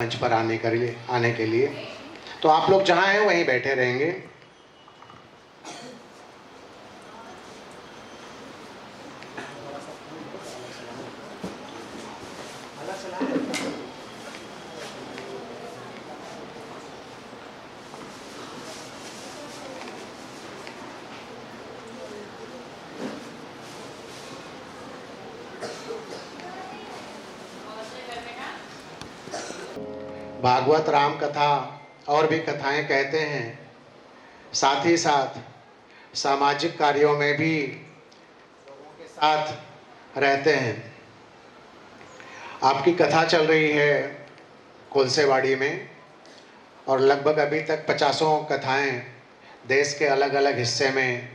मंच पर आने के लिए तो आप लोग जहाँ हैं वहीं बैठे रहेंगे। भागवत राम कथा और भी कथाएं कहते हैं, साथ ही साथ सामाजिक कार्यों में भी लोगों के साथ रहते हैं। आपकी कथा चल रही है कोलसेवाड़ी में और लगभग अभी तक 50 कथाएं देश के अलग अलग हिस्से में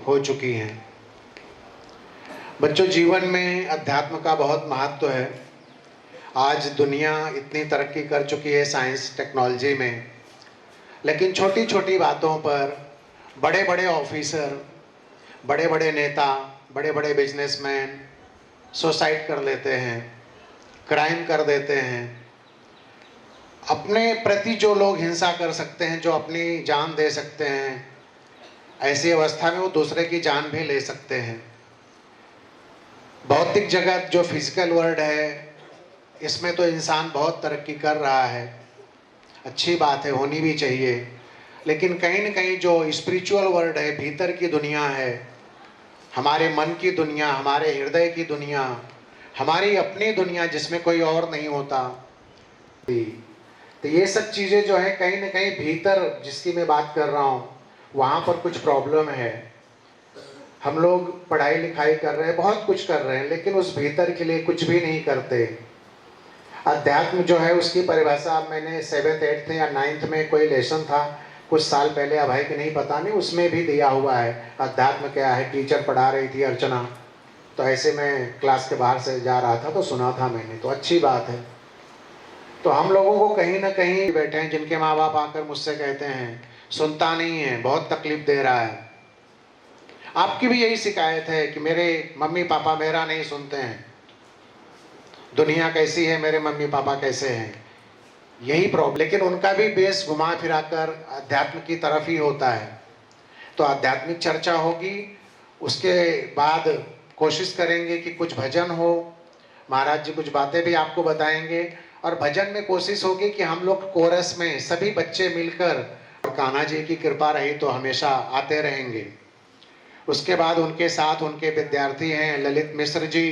हो चुकी हैं। बच्चों, जीवन में अध्यात्म का बहुत महत्व है। आज दुनिया इतनी तरक्की कर चुकी है साइंस टेक्नोलॉजी में, लेकिन छोटी छोटी बातों पर बड़े बड़े ऑफिसर, बड़े बड़े नेता, बड़े बड़े बिजनेसमैन सुसाइड कर लेते हैं, क्राइम कर देते हैं। अपने प्रति जो लोग हिंसा कर सकते हैं, जो अपनी जान दे सकते हैं, ऐसी अवस्था में वो दूसरे की जान भी ले सकते हैं। भौतिक जगत जो फिजिकल वर्ल्ड है, इसमें तो इंसान बहुत तरक्की कर रहा है, अच्छी बात है, होनी भी चाहिए। लेकिन कहीं न कहीं जो स्पिरिचुअल वर्ल्ड है, भीतर की दुनिया है, हमारे मन की दुनिया, हमारे हृदय की दुनिया, हमारी अपनी दुनिया जिसमें कोई और नहीं होता, तो ये सब चीज़ें जो है कहीं न कहीं भीतर जिसकी मैं बात कर रहा हूँ, वहाँ पर कुछ प्रॉब्लम है। हम लोग पढ़ाई लिखाई कर रहे हैं, बहुत कुछ कर रहे हैं, लेकिन उस भीतर के लिए कुछ भी नहीं करते। अध्यात्म जो है उसकी परिभाषा मैंने 7th 8th या 9th में कोई लेसन था कुछ साल पहले, अब भाई कि नहीं पता नहीं, उसमें भी दिया हुआ है अध्यात्म क्या है। टीचर पढ़ा रही थी अर्चना, तो ऐसे मैं क्लास के बाहर से जा रहा था तो सुना था मैंने, तो अच्छी बात है। तो हम लोगों को कहीं ना कहीं बैठे हैं जिनके माँ बाप आकर मुझसे कहते हैं सुनता नहीं है, बहुत तकलीफ दे रहा है। आपकी भी यही शिकायत है कि मेरे मम्मी पापा मेरा नहीं सुनते हैं, दुनिया कैसी है, मेरे मम्मी पापा कैसे हैं, यही प्रॉब्लम। लेकिन उनका भी बेस घुमा फिरा कर अध्यात्म की तरफ ही होता है। तो आध्यात्मिक चर्चा होगी, उसके बाद कोशिश करेंगे कि कुछ भजन हो, महाराज जी कुछ बातें भी आपको बताएंगे, और भजन में कोशिश होगी कि हम लोग कोरस में सभी बच्चे मिलकर, और कान्हा जी की कृपा रही तो हमेशा आते रहेंगे। उसके बाद उनके साथ उनके विद्यार्थी हैं ललित मिश्र जी।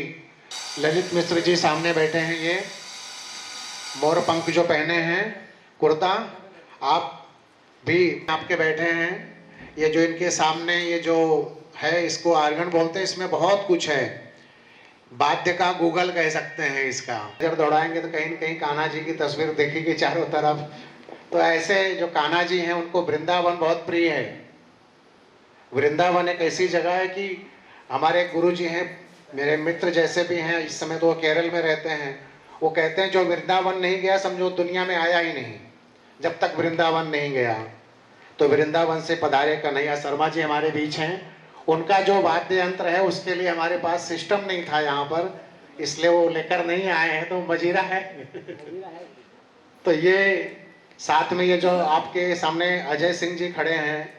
ललित मिश्र जी सामने बैठे हैं, ये मोर पंख जो पहने हैं कुर्ता, आप भी आपके बैठे हैं। ये जो इनके सामने ये जो है इसको आर्गन बोलते हैं, इसमें बहुत कुछ है, वाद्य का गूगल कह सकते हैं इसका। जब दौड़ाएंगे तो कहीं न कहीं कान्हा जी की तस्वीर देखेगी चारों तरफ। तो ऐसे जो कान्हा जी हैं उनको वृंदावन बहुत प्रिय है। वृंदावन एक ऐसी जगह है कि हमारे गुरु जी हैं, मेरे मित्र जैसे भी हैं, इस समय तो वो केरल में रहते हैं, वो कहते हैं जो वृंदावन नहीं गया समझो दुनिया में आया ही नहीं, जब तक वृंदावन नहीं गया। तो वृंदावन से पधारे कन्हैया शर्मा जी हमारे बीच हैं, उनका जो वाद्य यंत्र है उसके लिए हमारे पास सिस्टम नहीं था यहाँ पर, इसलिए वो लेकर नहीं आए हैं, तो मजीरा है। तो ये साथ में ये जो आपके सामने अजय सिंह जी खड़े हैं,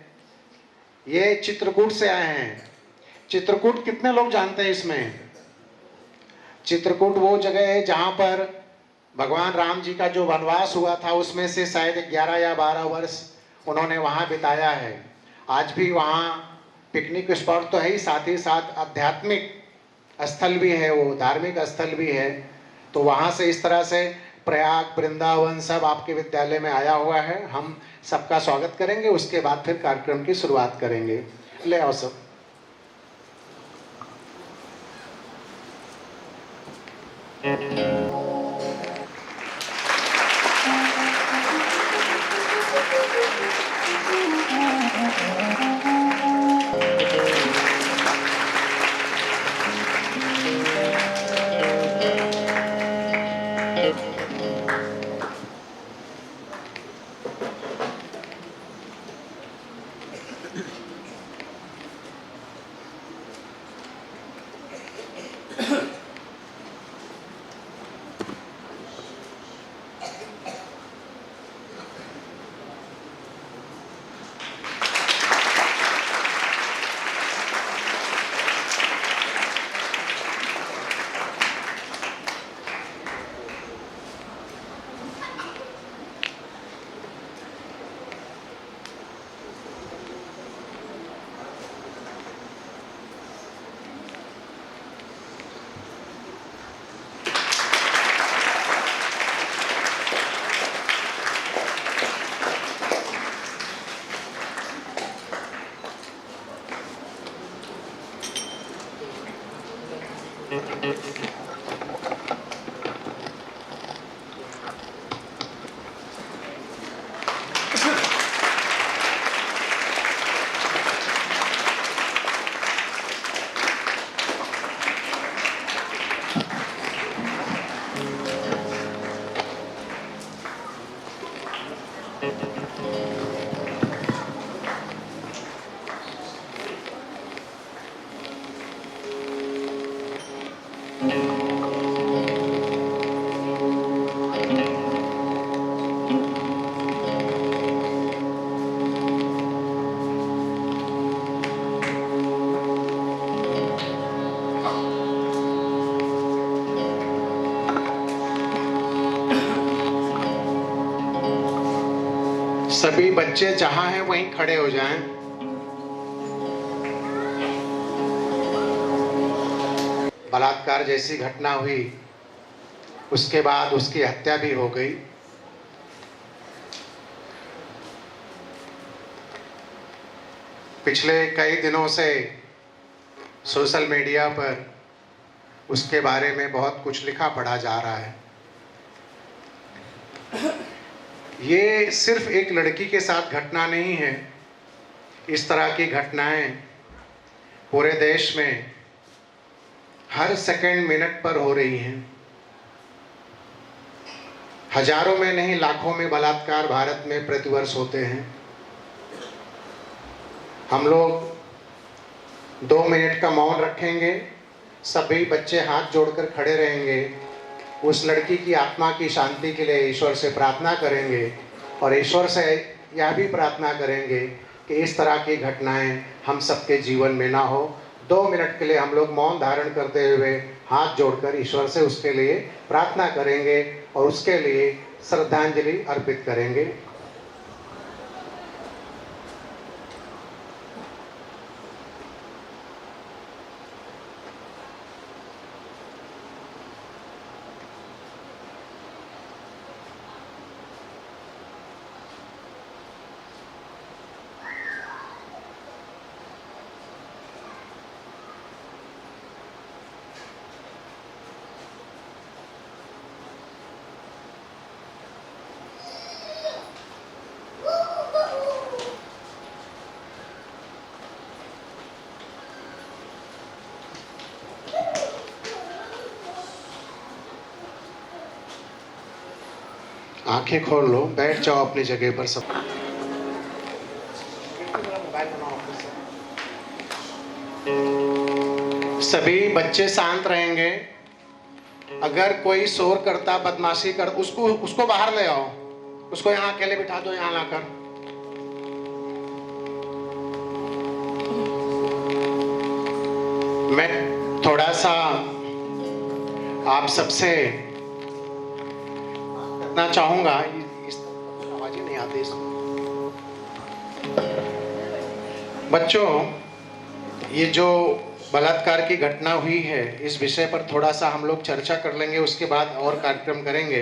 ये चित्रकूट से आए हैं। चित्रकूट कितने लोग जानते हैं इसमें? चित्रकूट वो जगह है जहाँ पर भगवान राम जी का जो वनवास हुआ था उसमें से शायद 11 या 12 वर्ष उन्होंने वहाँ बिताया है। आज भी वहाँ पिकनिक स्पॉट तो है ही, साथ ही साथ आध्यात्मिक स्थल भी है, वो धार्मिक स्थल भी है। तो वहाँ से इस तरह से प्रयाग, वृंदावन सब आपके विद्यालय में आया हुआ है। हम सबका स्वागत करेंगे, उसके बाद फिर कार्यक्रम की शुरुआत करेंगे। ले आओ सब। सभी बच्चे जहां हैं वहीं खड़े हो जाएं। बलात्कार जैसी घटना हुई, उसके बाद उसकी हत्या भी हो गई। पिछले कई दिनों से सोशल मीडिया पर उसके बारे में बहुत कुछ लिखा पढ़ा जा रहा है। ये सिर्फ एक लड़की के साथ घटना नहीं है, इस तरह की घटनाएं पूरे देश में हर सेकंड मिनट पर हो रही हैं। हजारों में नहीं लाखों में बलात्कार भारत में प्रतिवर्ष होते हैं। हम लोग 2 मिनट का मौन रखेंगे, सभी बच्चे हाथ जोड़कर खड़े रहेंगे, उस लड़की की आत्मा की शांति के लिए ईश्वर से प्रार्थना करेंगे और ईश्वर से यह भी प्रार्थना करेंगे कि इस तरह की घटनाएं हम सबके जीवन में ना हो। 2 मिनट के लिए हम लोग मौन धारण करते हुए हाथ जोड़कर ईश्वर से उसके लिए प्रार्थना करेंगे और उसके लिए श्रद्धांजलि अर्पित करेंगे। आंखें खोल लो, बैठ जाओ अपनी जगह पर। सब सभी बच्चे शांत रहेंगे। अगर कोई शोर करता, बदमाशी कर, उसको बाहर ले आओ, उसको यहाँ अकेले बिठा दो, यहाँ लाकर। मैं थोड़ा सा आप सबसे ना चाहूंगा, इस आवाज ही नहीं आती इसमें। बच्चों, ये जो बलात्कार की घटना हुई है, इस विषय पर थोड़ा सा हम लोग चर्चा कर लेंगे, उसके बाद और कार्यक्रम करेंगे।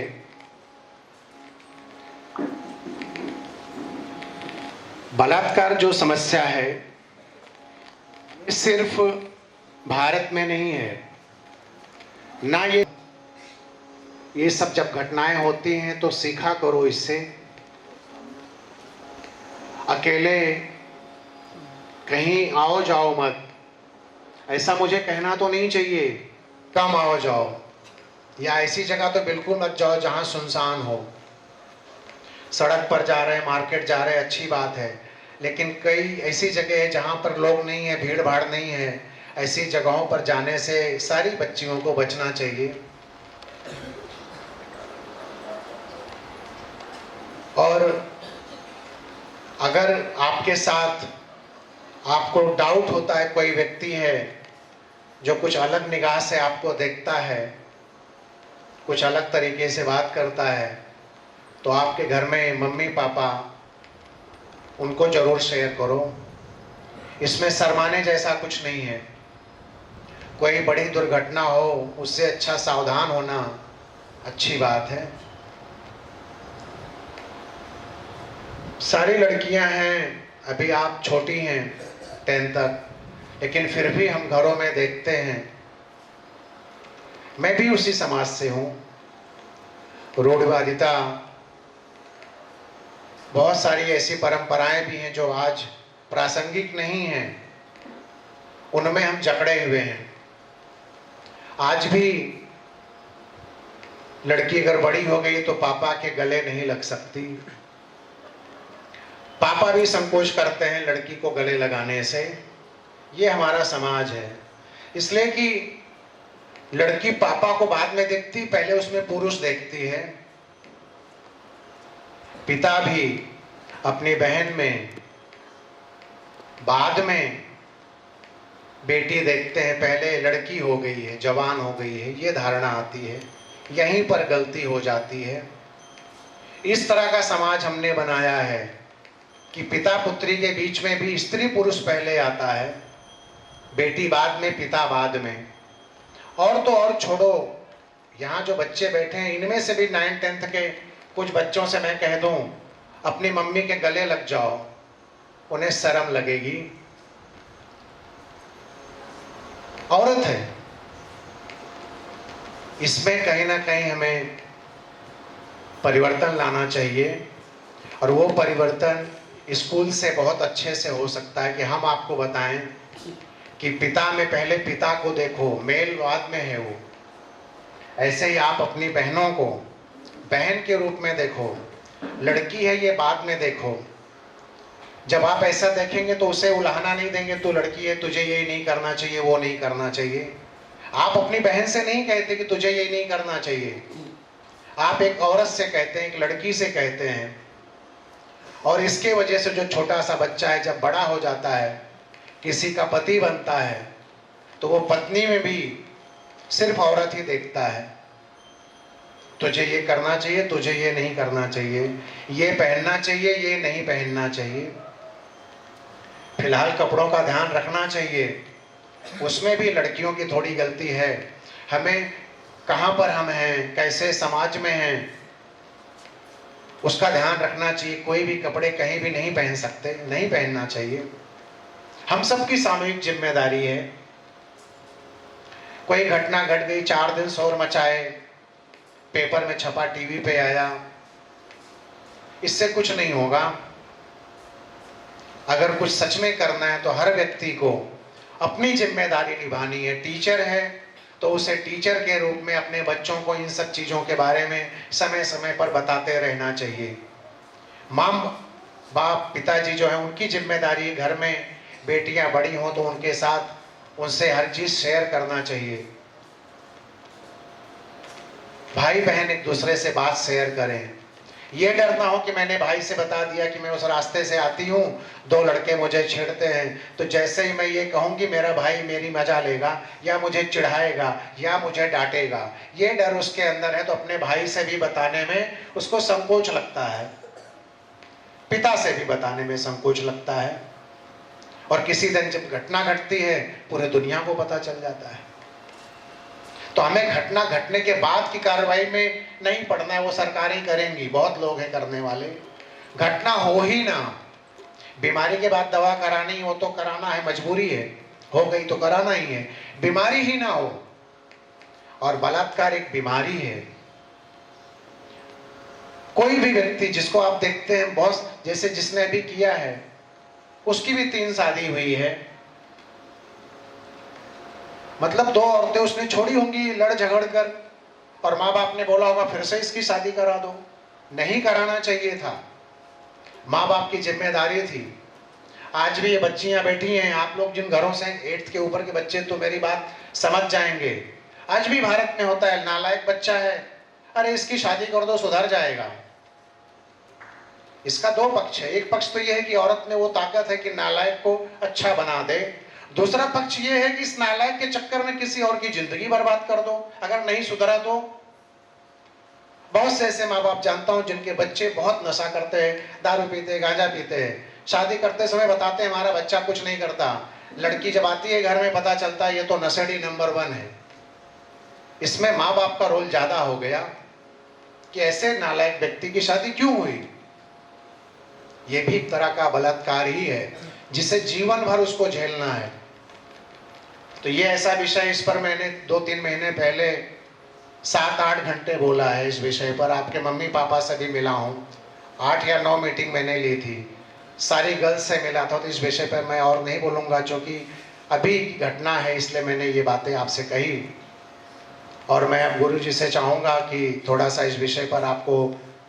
बलात्कार जो समस्या है, सिर्फ भारत में नहीं है ना। ये सब जब घटनाएं होती हैं तो सीखा करो इससे। अकेले कहीं आओ जाओ मत, ऐसा मुझे कहना तो नहीं चाहिए। कम आओ जाओ, या ऐसी जगह तो बिल्कुल मत जाओ जहां सुनसान हो। सड़क पर जा रहे हैं, मार्केट जा रहे हैं, अच्छी बात है, लेकिन कई ऐसी जगह है जहां पर लोग नहीं है, भीड़ भाड़ नहीं है। ऐसी जगहों पर जाने से सारी बच्चियों को बचना चाहिए। और अगर आपके साथ आपको डाउट होता है, कोई व्यक्ति है जो कुछ अलग निगाह से आपको देखता है, कुछ अलग तरीके से बात करता है, तो आपके घर में मम्मी पापा, उनको जरूर शेयर करो। इसमें शर्माने जैसा कुछ नहीं है। कोई बड़ी दुर्घटना हो, उससे अच्छा सावधान होना अच्छी बात है। सारी लड़कियां हैं, अभी आप छोटी हैं 10 तक, लेकिन फिर भी हम घरों में देखते हैं। मैं भी उसी समाज से हूँ। रूढ़िवादिता, बहुत सारी ऐसी परंपराएं भी हैं जो आज प्रासंगिक नहीं हैं, उनमें हम जकड़े हुए हैं। आज भी लड़की अगर बड़ी हो गई तो पापा के गले नहीं लग सकती। पापा भी संकोच करते हैं लड़की को गले लगाने से। ये हमारा समाज है। इसलिए कि लड़की पापा को बाद में देखती, पहले उसमें पुरुष देखती है। पिता भी अपनी बहन में बाद में बेटी देखते हैं, पहले लड़की हो गई है, जवान हो गई है, ये धारणा आती है। यहीं पर गलती हो जाती है। इस तरह का समाज हमने बनाया है कि पिता पुत्री के बीच में भी स्त्री पुरुष पहले आता है, बेटी बाद में, पिता बाद में। और तो और छोड़ो, यहाँ जो बच्चे बैठे हैं इनमें से भी 9th-10th के कुछ बच्चों से मैं कह दूं अपनी मम्मी के गले लग जाओ, उन्हें शर्म लगेगी। औरत है। इसमें कहीं ना कहीं हमें परिवर्तन लाना चाहिए। और वो परिवर्तन स्कूल से बहुत अच्छे से हो सकता है कि हम आपको बताएं कि पिता में पहले पिता को देखो, मेल बाद में है वो। ऐसे ही आप अपनी बहनों को बहन के रूप में देखो, लड़की है ये बाद में देखो। जब आप ऐसा देखेंगे तो उसे उलाहना नहीं देंगे, तू लड़की है, तुझे ये नहीं करना चाहिए, वो नहीं करना चाहिए। आप अपनी बहन से नहीं कहते कि तुझे ये नहीं करना चाहिए, आप एक औरत से कहते हैं, एक लड़की से कहते हैं। और इसके वजह से जो छोटा सा बच्चा है जब बड़ा हो जाता है, किसी का पति बनता है, तो वो पत्नी में भी सिर्फ औरत ही देखता है। तुझे ये करना चाहिए, तुझे ये नहीं करना चाहिए, ये पहनना चाहिए, ये नहीं पहनना चाहिए। फिलहाल कपड़ों का ध्यान रखना चाहिए, उसमें भी लड़कियों की थोड़ी गलती है। हमें कहाँ पर हम हैं, कैसे समाज में हैं, उसका ध्यान रखना चाहिए। कोई भी कपड़े कहीं भी नहीं पहन सकते, नहीं पहनना चाहिए। हम सबकी सामूहिक जिम्मेदारी है। कोई घटना घट गई, 4 दिन शोर मचाए, पेपर में छपा, टीवी पे आया, इससे कुछ नहीं होगा। अगर कुछ सच में करना है तो हर व्यक्ति को अपनी जिम्मेदारी निभानी है। टीचर है तो उसे टीचर के रूप में अपने बच्चों को इन सब चीज़ों के बारे में समय समय पर बताते रहना चाहिए। माँ बाप पिताजी जो है उनकी जिम्मेदारी, घर में बेटियां बड़ी हों तो उनके साथ उनसे हर चीज़ शेयर करना चाहिए। भाई बहन एक दूसरे से बात शेयर करें। ये डर ना हो कि मैंने भाई से बता दिया कि मैं उस रास्ते से आती हूँ, 2 लड़के मुझे छेड़ते हैं, तो जैसे ही मैं ये कहूँगी मेरा भाई मेरी मजा लेगा या मुझे चिढ़ाएगा या मुझे डांटेगा, ये डर उसके अंदर है। तो अपने भाई से भी बताने में उसको संकोच लगता है, पिता से भी बताने में संकोच लगता है। और किसी दिन जब घटना घटती है पूरे दुनिया को पता चल जाता है। तो हमें घटना घटने के बाद की कार्रवाई में नहीं पड़ना है, वो सरकारें करेंगी, बहुत लोग हैं करने वाले। घटना हो ही ना, बीमारी के बाद दवा करानी हो तो कराना है, मजबूरी है, हो गई तो कराना ही है, बीमारी ही ना हो। और बलात्कार एक बीमारी है। कोई भी व्यक्ति जिसको आप देखते हैं बॉस, जैसे जिसने अभी किया है उसकी भी 3 शादी हुई है, मतलब 2 औरतें उसने छोड़ी होंगी लड़ झगड़ कर, और माँ बाप ने बोला होगा फिर से इसकी शादी करा दो। नहीं कराना चाहिए था, माँ बाप की जिम्मेदारी थी। आज भी ये बच्चियां बैठी हैं, आप लोग जिन घरों से 8th के ऊपर के बच्चे तो मेरी बात समझ जाएंगे। आज भी भारत में होता है, नालायक बच्चा है, अरे इसकी शादी कर दो सुधर जाएगा। इसका 2 पक्ष है। एक पक्ष तो यह है कि औरत में वो ताकत है कि नालायक को अच्छा बना दे, दूसरा पक्ष ये है कि इस नालायक के चक्कर में किसी और की जिंदगी बर्बाद कर दो अगर नहीं सुधरा तो। बहुत से ऐसे माँ बाप जानता हूं जिनके बच्चे बहुत नशा करते हैं, दारू पीते हैं, गांजा पीते हैं, शादी करते समय बताते हैं हमारा बच्चा कुछ नहीं करता, लड़की जब आती है घर में पता चलता है ये तो नशेड़ी नंबर 1 है। इसमें माँ बाप का रोल ज्यादा हो गया कि ऐसे नालायक व्यक्ति की शादी क्यों हुई। ये भी एक तरह का बलात्कार ही है जिसे जीवन भर उसको झेलना है। तो ये ऐसा विषय, इस पर मैंने 2-3 महीने पहले 7-8 घंटे बोला है इस विषय पर। आपके मम्मी पापा से भी मिला हूँ, 8 या 9 मीटिंग मैंने ली थी, सारी गर्ल्स से मिला था। तो इस विषय पर मैं और नहीं बोलूँगा क्योंकि अभी घटना है, इसलिए मैंने ये बातें आपसे कही। और मैं अब गुरु जी से चाहूँगा कि थोड़ा सा इस विषय पर आपको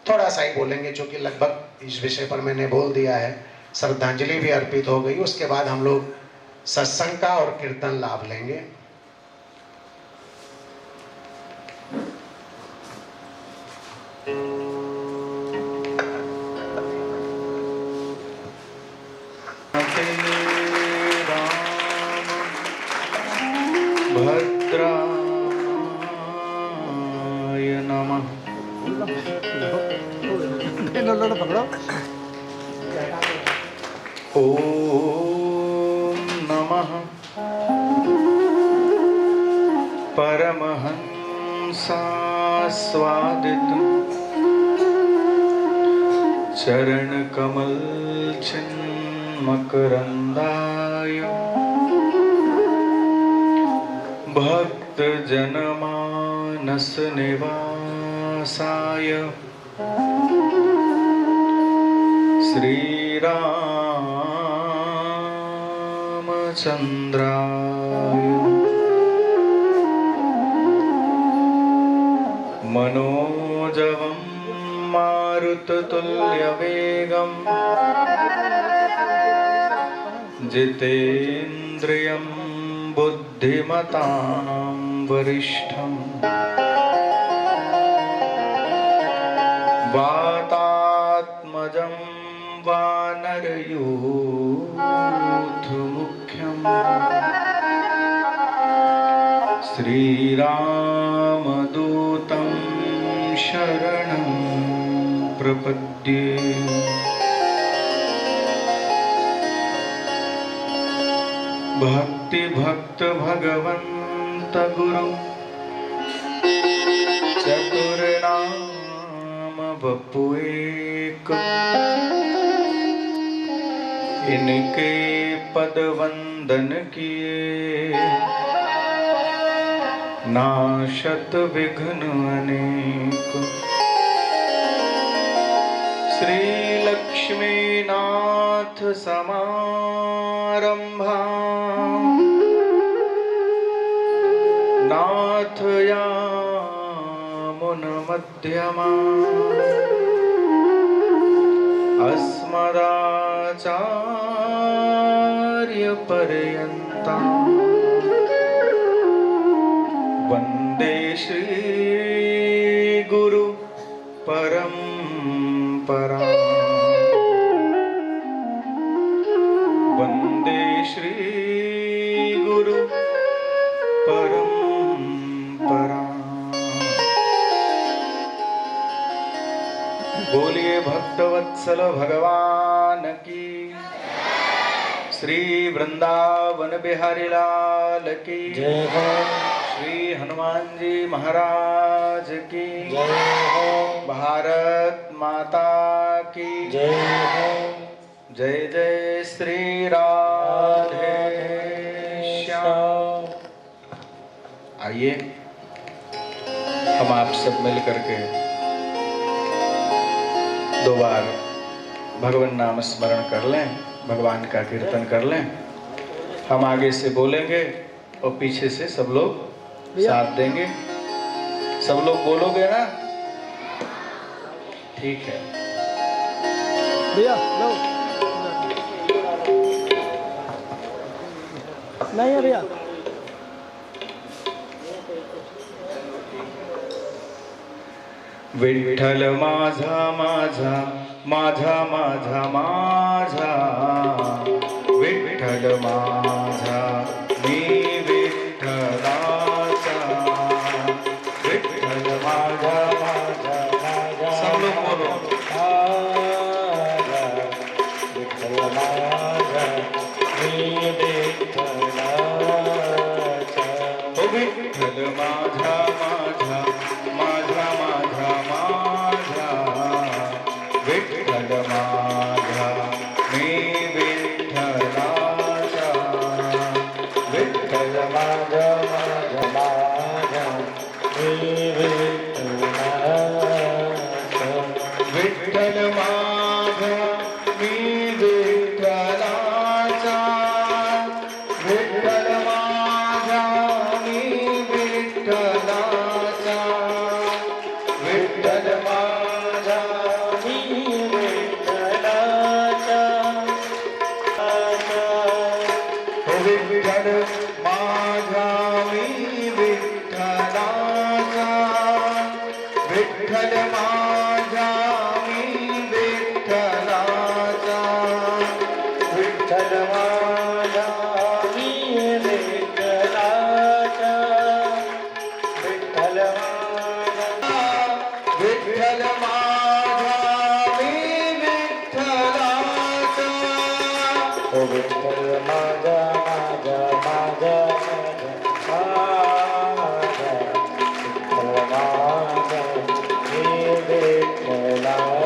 थोड़ा सा ही बोलेंगे, क्योंकि लगभग इस विषय पर मैंने बोल दिया है। श्रद्धांजलि भी अर्पित हो गई। उसके बाद हम लोग सत्संग का और कीर्तन लाभ लेंगे। भद्राय नमः। ओम नमः परमहंसास्वादितं चरणकमल चिन्मकरन्दाय भक्तजनमानस निवासाय श्रीरामचन्द्राय मनोजवं मारुततुल्यवेगं जितेन्द्रियं बुद्धिमतां वरिष्ठं वातात्मजं वानरयूथमुख्यं श्रीरामदूतं शरणं प्रपद्ये। भक्ति भक्त भगवंत गुरु चतुर्नाम बपु एक, इनके पद वंदन किए नाशत विघ्न अनेक। श्री लक्ष्मी नाथ समारंभा नाथ यामुन मध्यमा अस्मदाचार्य पर्यन्ता वन्दे श्री गुरु परंपरा। वन्दे श्री गुरु परंपरा। बोलिए भक्तवत्सल भगवान की, श्री वृंदावन बिहारी लाल की जय हो। श्री हनुमान जी महाराज की जय हो। भारत माता की जय हो। जय जय श्री राधे श्याम। आइए हम आप सब मिल करके दो बार भगवान नाम स्मरण कर लें, भगवान का कीर्तन कर लें। हम आगे से बोलेंगे और पीछे से सब लोग साथ देंगे। सब लोग बोलोगे ना? ठीक है भैया लो। नहीं है भैया। विठ्ठल माझा माझा माझा माझा माझा, विठ्ठल माझा मी विठ्ठलाचा, विठ्ठल माझा माझा माझा। सब लोग बोलो विठ्ठल माझा मी विठ्ठलाचा, ओ विठ्ठल माझा माझा माझा माझा माझा, विठ्ठल माझा मी विठ्ठलाचा, विठ्ठल माझा माझा माझा मी विठ्ठलाचा, विठ्ठल माझा मी विठ्ठलाचा, विठ्ठल माझा मी विठ्ठलाचा, विठ्ठल माझा विठ्ठल माझ्या मी विठ्ठलाचा विठ्ठल माझ्या मी विठ्ठलाचा विठ्ठल माझा मी विठ्ठलाचा विठ्ठल माझा विठ्ठल माझ्या मी विठ्ठलाचा ओ विठ्ठल माझा माझा माझा माझा विठ्ठल माझा मी विठ्ठलाचा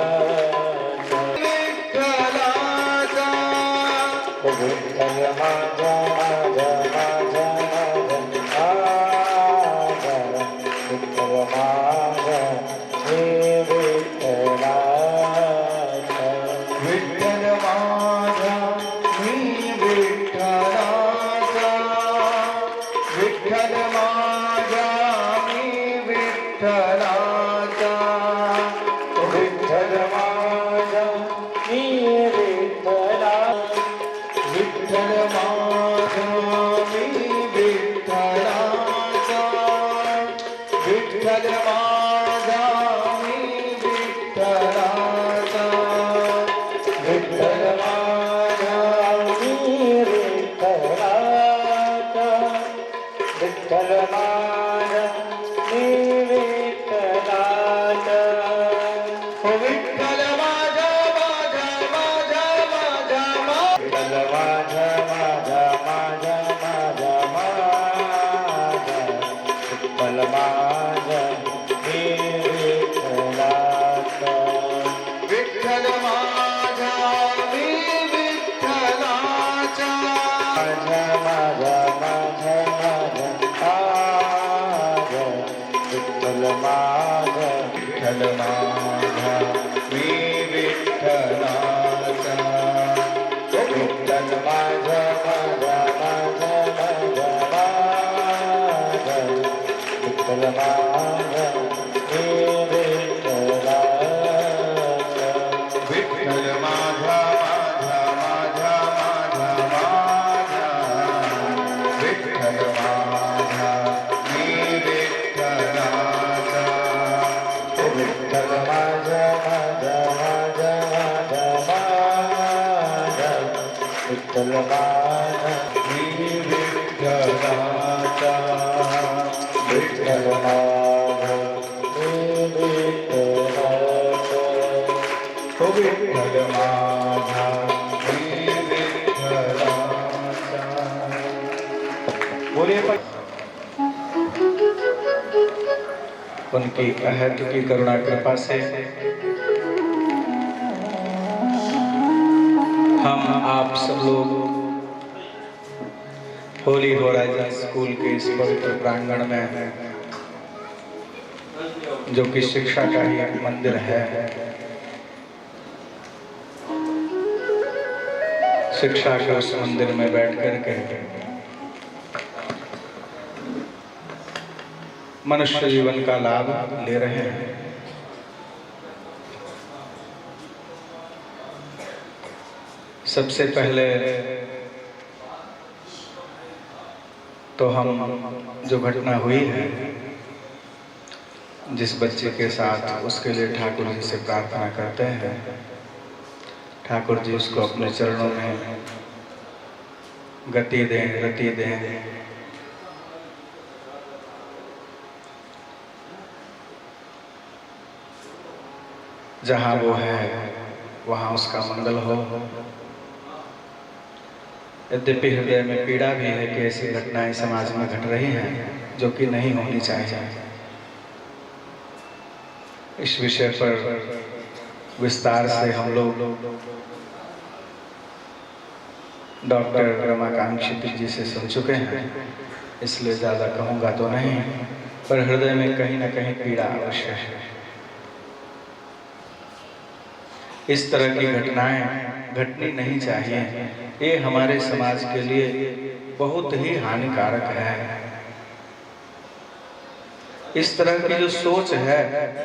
विठ्ठलाचा ओ विठ्ठल माझा माझा माझा माझा विठ्ठल माझा मी विठ्ठलाचा विठ्ठल माझा मी विठ्ठलाचा विठ्ठल माझा मी विठ्ठलाचा विठ्ठल माझा मी विठ्ठला विठ्ठल माझा मी विठ्ठलाचा विठ्ठल माझा मी विठ्ठलाचा विठ्ठल माझा मी विठ्ठलाचा विठ्ठल माझा मी विठ्ठलाचा ओ विठ्ठल माझा माझा माझा माझा विठ्ठल माझा माझा माझा माझा माझा विठ्ठल माझा मी विठ्ठलाचा विठ्ठल माझा मी विठ्ठलाचा माझा माझा माझा माझा माझा विठ्ठल माझा विठ्ठल माझा मी विठ्ठलाचा विठ्ठल माझा माझा माझा माझा माझा विठ्ठल माझा मी विठ्ठलाचा विठ्ठल माझा माझा माझा माझा माझा विठ्ठल माझा मी विठ्ठलाचा विठ्ठल माझा माझा माझा माझा माझा विठ्ठल माझा मी विठ्ठलाचा विठ्ठल माझा मी विठ्ठलाचा हो विठ्ठल माझा मी विठ्ठलाचा बोलिए उनकी अहद की करुणा कृपा से हम आप सब लोग होली होराइजन स्कूल के इस पवित्र प्रांगण में जो कि शिक्षा का ही एक मंदिर है, शिक्षा के उस मंदिर में बैठ कर के मनुष्य जीवन का लाभ ले रहे हैं। सबसे पहले तो हम जो घटना हुई है जिस बच्चे के साथ, उसके लिए ठाकुर जी से प्रार्थना करते हैं, ठाकुर जी उसको अपने चरणों में गति दें, रति दें। जहाँ वो है वहाँ उसका मंगल हो। यद्यपि हृदय में पीड़ा भी है कि ऐसी घटनाएं समाज में घट रही हैं जो कि नहीं होनी चाहिए। इस विषय पर विस्तार से हम लोग डॉक्टर रमाकांत जी से सुन चुके हैं, इसलिए ज़्यादा कहूँगा तो नहीं, पर हृदय में कहीं ना कहीं पीड़ा अवश्य है। इस तरह की घटनाएं घटनी नहीं चाहिए। ये हमारे समाज के लिए बहुत ही हानिकारक है। इस तरह की जो सोच है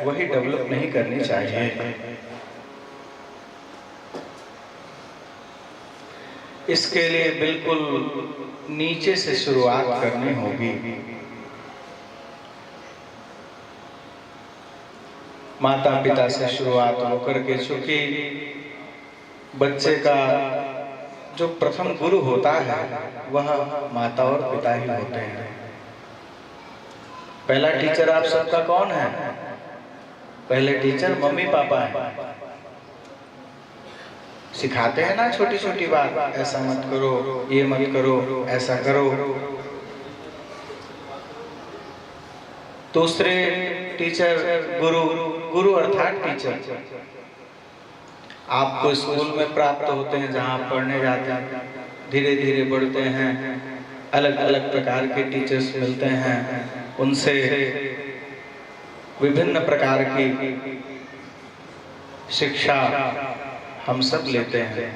वही डेवलप नहीं करनी चाहिए। इसके लिए बिल्कुल नीचे से शुरुआत करनी होगी। माता पिता से शुरुआत होकर के, चूंकि बच्चे का जो प्रथम गुरु होता है वह माता और पिता ही होते हैं। पहला टीचर आप सबका कौन है? पहले टीचर मम्मी पापा है। सिखाते हैं ना छोटी छोटी बात, ऐसा मत करो, ये मत करो, ऐसा करो। दूसरे टीचर गुरु अर्थात टीचर आपको स्कूल में प्राप्त होते हैं, जहाँ आप पढ़ने जाते हैं, धीरे धीरे बढ़ते हैं, अलग अलग प्रकार के टीचर्स मिलते हैं, उनसे विभिन्न प्रकार की शिक्षा हम सब लेते हैं।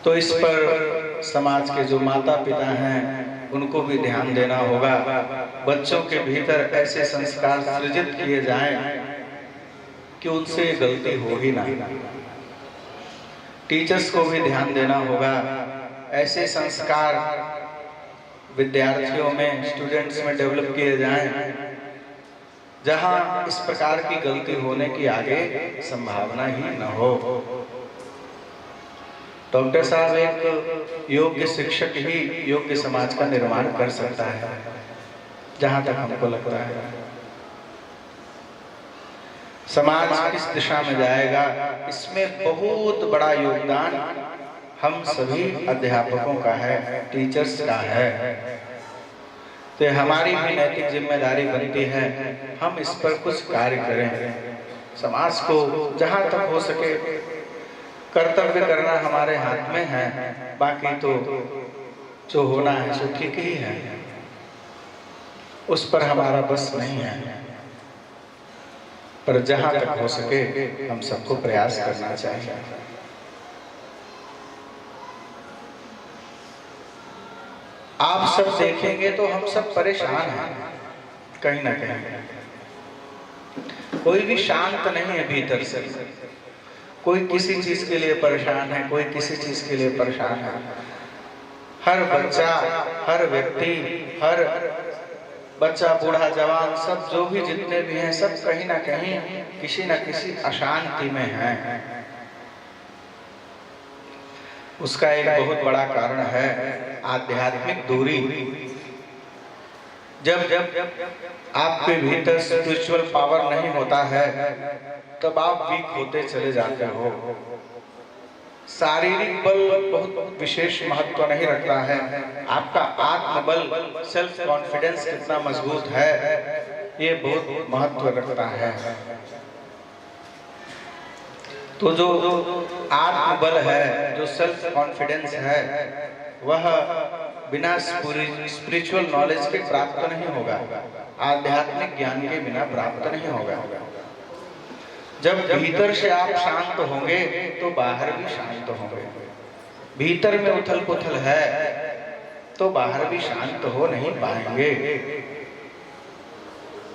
तो इस पर समाज के जो माता पिता हैं उनको भी ध्यान देना होगा। बच्चों के भीतर ऐसे संस्कार सृजित किए जाएं कि उनसे गलती हो ही ना। टीचर्स को भी ध्यान देना होगा, ऐसे संस्कार विद्यार्थियों में, स्टूडेंट्स में डेवलप किए जाएं जहां इस प्रकार की गलती होने की आगे संभावना ही न हो। डॉक्टर साहब एक योग्य शिक्षक ही योग्य समाज का निर्माण कर सकता है, जहां तक हमको लगता है। समाज किस दिशा में जाएगा, इसमें बहुत बड़ा योगदान हम सभी अध्यापकों का है, टीचर्स का है। तो हमारी भी नैतिक जिम्मेदारी बनती है हम इस पर कुछ कार्य करें। समाज को जहां तक हो सके कर्तव्य करना हमारे हाथ में है, बाकी तो जो होना है सो ठीक ही है, उस पर हमारा बस नहीं है। पर जहां तक हो सके हम सबको प्रयास करना चाहिए। आप सब देखेंगे तो हम सब परेशान हैं कहीं ना कहीं। कोई भी शांत नहीं है भीतर से, कोई किसी चीज के लिए परेशान है, कोई किसी चीज के लिए परेशान है। हर बच्चा, हर व्यक्ति, हर बच्चा, बूढ़ा, जवान, सब जो भी जितने भी हैं सब कहीं ना कहीं किसी न किसी अशांति में हैं। उसका एक बहुत बड़ा कारण है आध्यात्मिक दूरी। जब आपके भीतर स्पिरिचुअल पावर नहीं होता है तब आप वीक होते चले जाते हो। शारीरिक बल बहुत विशेष महत्व नहीं रखता है, आपका आत्मबल, सेल्फ कॉन्फिडेंस कितना मजबूत है ये बहुत महत्व रखता है। तो जो आत्मबल है, जो सेल्फ कॉन्फिडेंस है, वह बिना स्पिरिचुअल नॉलेज के प्राप्त नहीं होगा, आध्यात्मिक ज्ञान के बिना प्राप्त नहीं होगा। जब भीतर से आप शांत होंगे तो बाहर भी शांत होंगे। भीतर में उथल पुथल है तो बाहर भी शांत हो नहीं पाएंगे।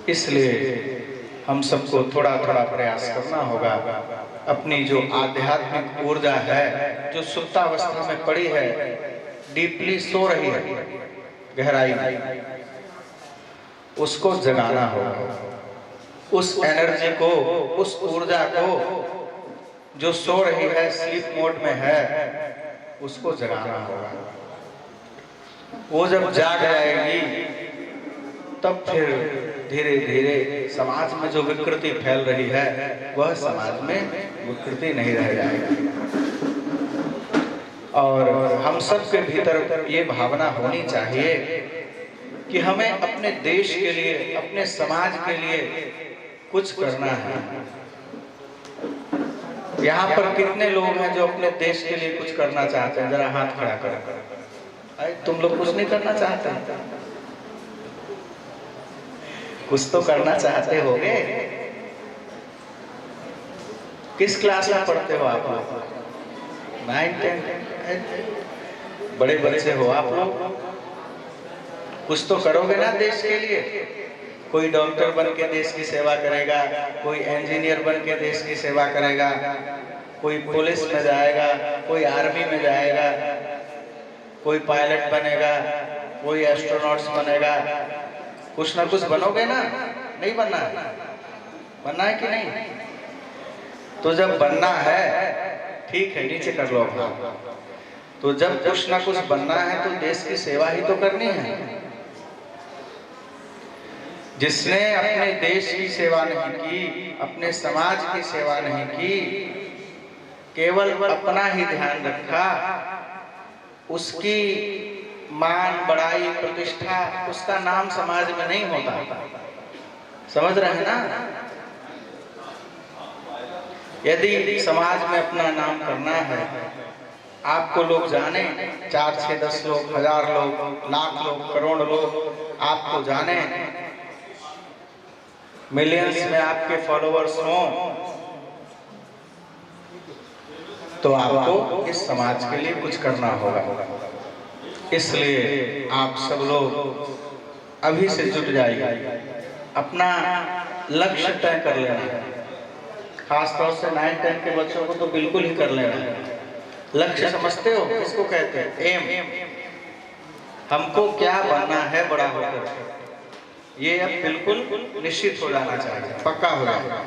इसलिए हम सबको थोड़ा थोड़ा प्रयास करना होगा। अपनी जो आध्यात्मिक ऊर्जा है, जो सुप्तावस्था में पड़ी है, डीपली सो रही है गहराई में, उसको जगाना होगा। उस एनर्जी को, उस ऊर्जा को जो सो रही है, स्लीप मोड में है, उसको जगाना होगा। वो जब जाग जाएगी तब फिर धीरे धीरे समाज में जो विकृति फैल रही है वह समाज में विकृति नहीं रह जाएगी। और हम सब के भीतर ये भावना होनी चाहिए कि हमें अपने देश के लिए, अपने समाज के लिए कुछ करना है। यहाँ पर कितने लोग हैं जो अपने देश के लिए कुछ करना चाहते हैं? जरा हाथ खड़ा करो। तुम लोग कुछ नहीं करना चाहते? कुछ तो करना चाहते होगे। किस क्लास में पढ़ते हो आप लोग? 9, 10? बड़े बच्चे हो आप लोग, कुछ तो करोगे ना देश के लिए। कोई डॉक्टर बन के देश की सेवा करेगा, कोई इंजीनियर बन के देश की सेवा करेगा, कोई पुलिस में जाएगा, कोई आर्मी में जाएगा, कोई पायलट बनेगा, कोई एस्ट्रोनॉट्स बनेगा। कुछ ना कुछ बनोगे ना, नहीं बनना है? बनना है कि नहीं? तो जब बनना है, ठीक है, नीचे कर लो अपना। तो जब कुछ ना कुछ बनना है तो देश की सेवा ही तो करनी है। जिसने अपने देश की सेवा नहीं की, अपने समाज की सेवा नहीं की, केवल अपना ही ध्यान रखा, उसकी मान, बड़ाई, प्रतिष्ठा, उसका नाम समाज में नहीं होता। समझ रहे हैं ना? यदि समाज में अपना नाम करना है, आपको लोग जाने, 4, 6, 10 लोग, 1000 लोग, लाख लोग, करोड़ लोग आपको जाने, मिलियंस में आपके फॉलोअर्स हों, तो आपको इस समाज के लिए कुछ करना होगा। इसलिए आप सब लोग अभी से जुट जाइए, अपना लक्ष्य तय कर लेना। खासतौर से 9, 10 के बच्चों को तो बिल्कुल ही कर लेना। लक्ष्य समझते हो किसको कहते हैं? एम। हमको क्या बनना है बड़ा होकर, ये अब बिल्कुल निश्चित हो जाना चाहिए, पक्का हो जाएगा।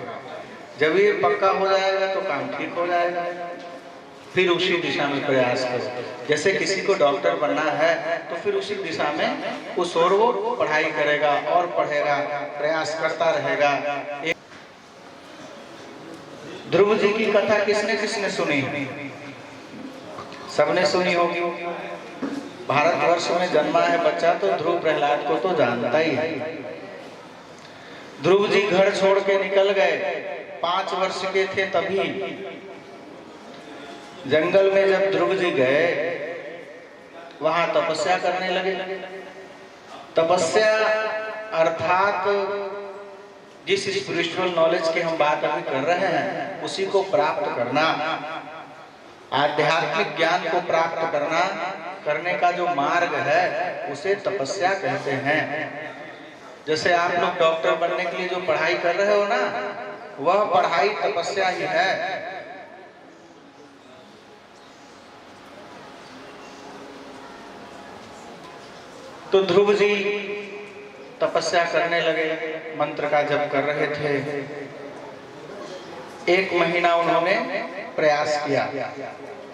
जब ये पक्का हो जाएगा तो काम ठीक हो जाएगा। फिर उसी दिशा में प्रयास करो। जैसे किसी को डॉक्टर बनना है तो फिर उसी दिशा में उस और वो पढ़ाई करेगा और पढ़ेगा, प्रयास करता रहेगा। ध्रुव जी की कथा किसने किसने सुनी? सबने सुनी होगी। भारतवर्ष में जन्मा है बच्चा तो ध्रुव प्रहलाद को तो जानता ही है। ध्रुव जी घर छोड़ के निकल गए, 5 वर्ष के थे तभी। जंगल में जब ध्रुव जी गए, वहां तपस्या करने लगे। तपस्या अर्थात जिस स्पिरिचुअल नॉलेज की हम बात अभी कर रहे हैं, उसी को प्राप्त करना, आध्यात्मिक ज्ञान को प्राप्त करना, करने का जो मार्ग है उसे तपस्या कहते हैं। जैसे आप लोग डॉक्टर बनने के लिए जो पढ़ाई कर रहे हो ना, वह पढ़ाई तपस्या ही है। तो ध्रुव जी तपस्या करने लगे, मंत्र का जप कर रहे थे। 1 महीना उन्होंने प्रयास किया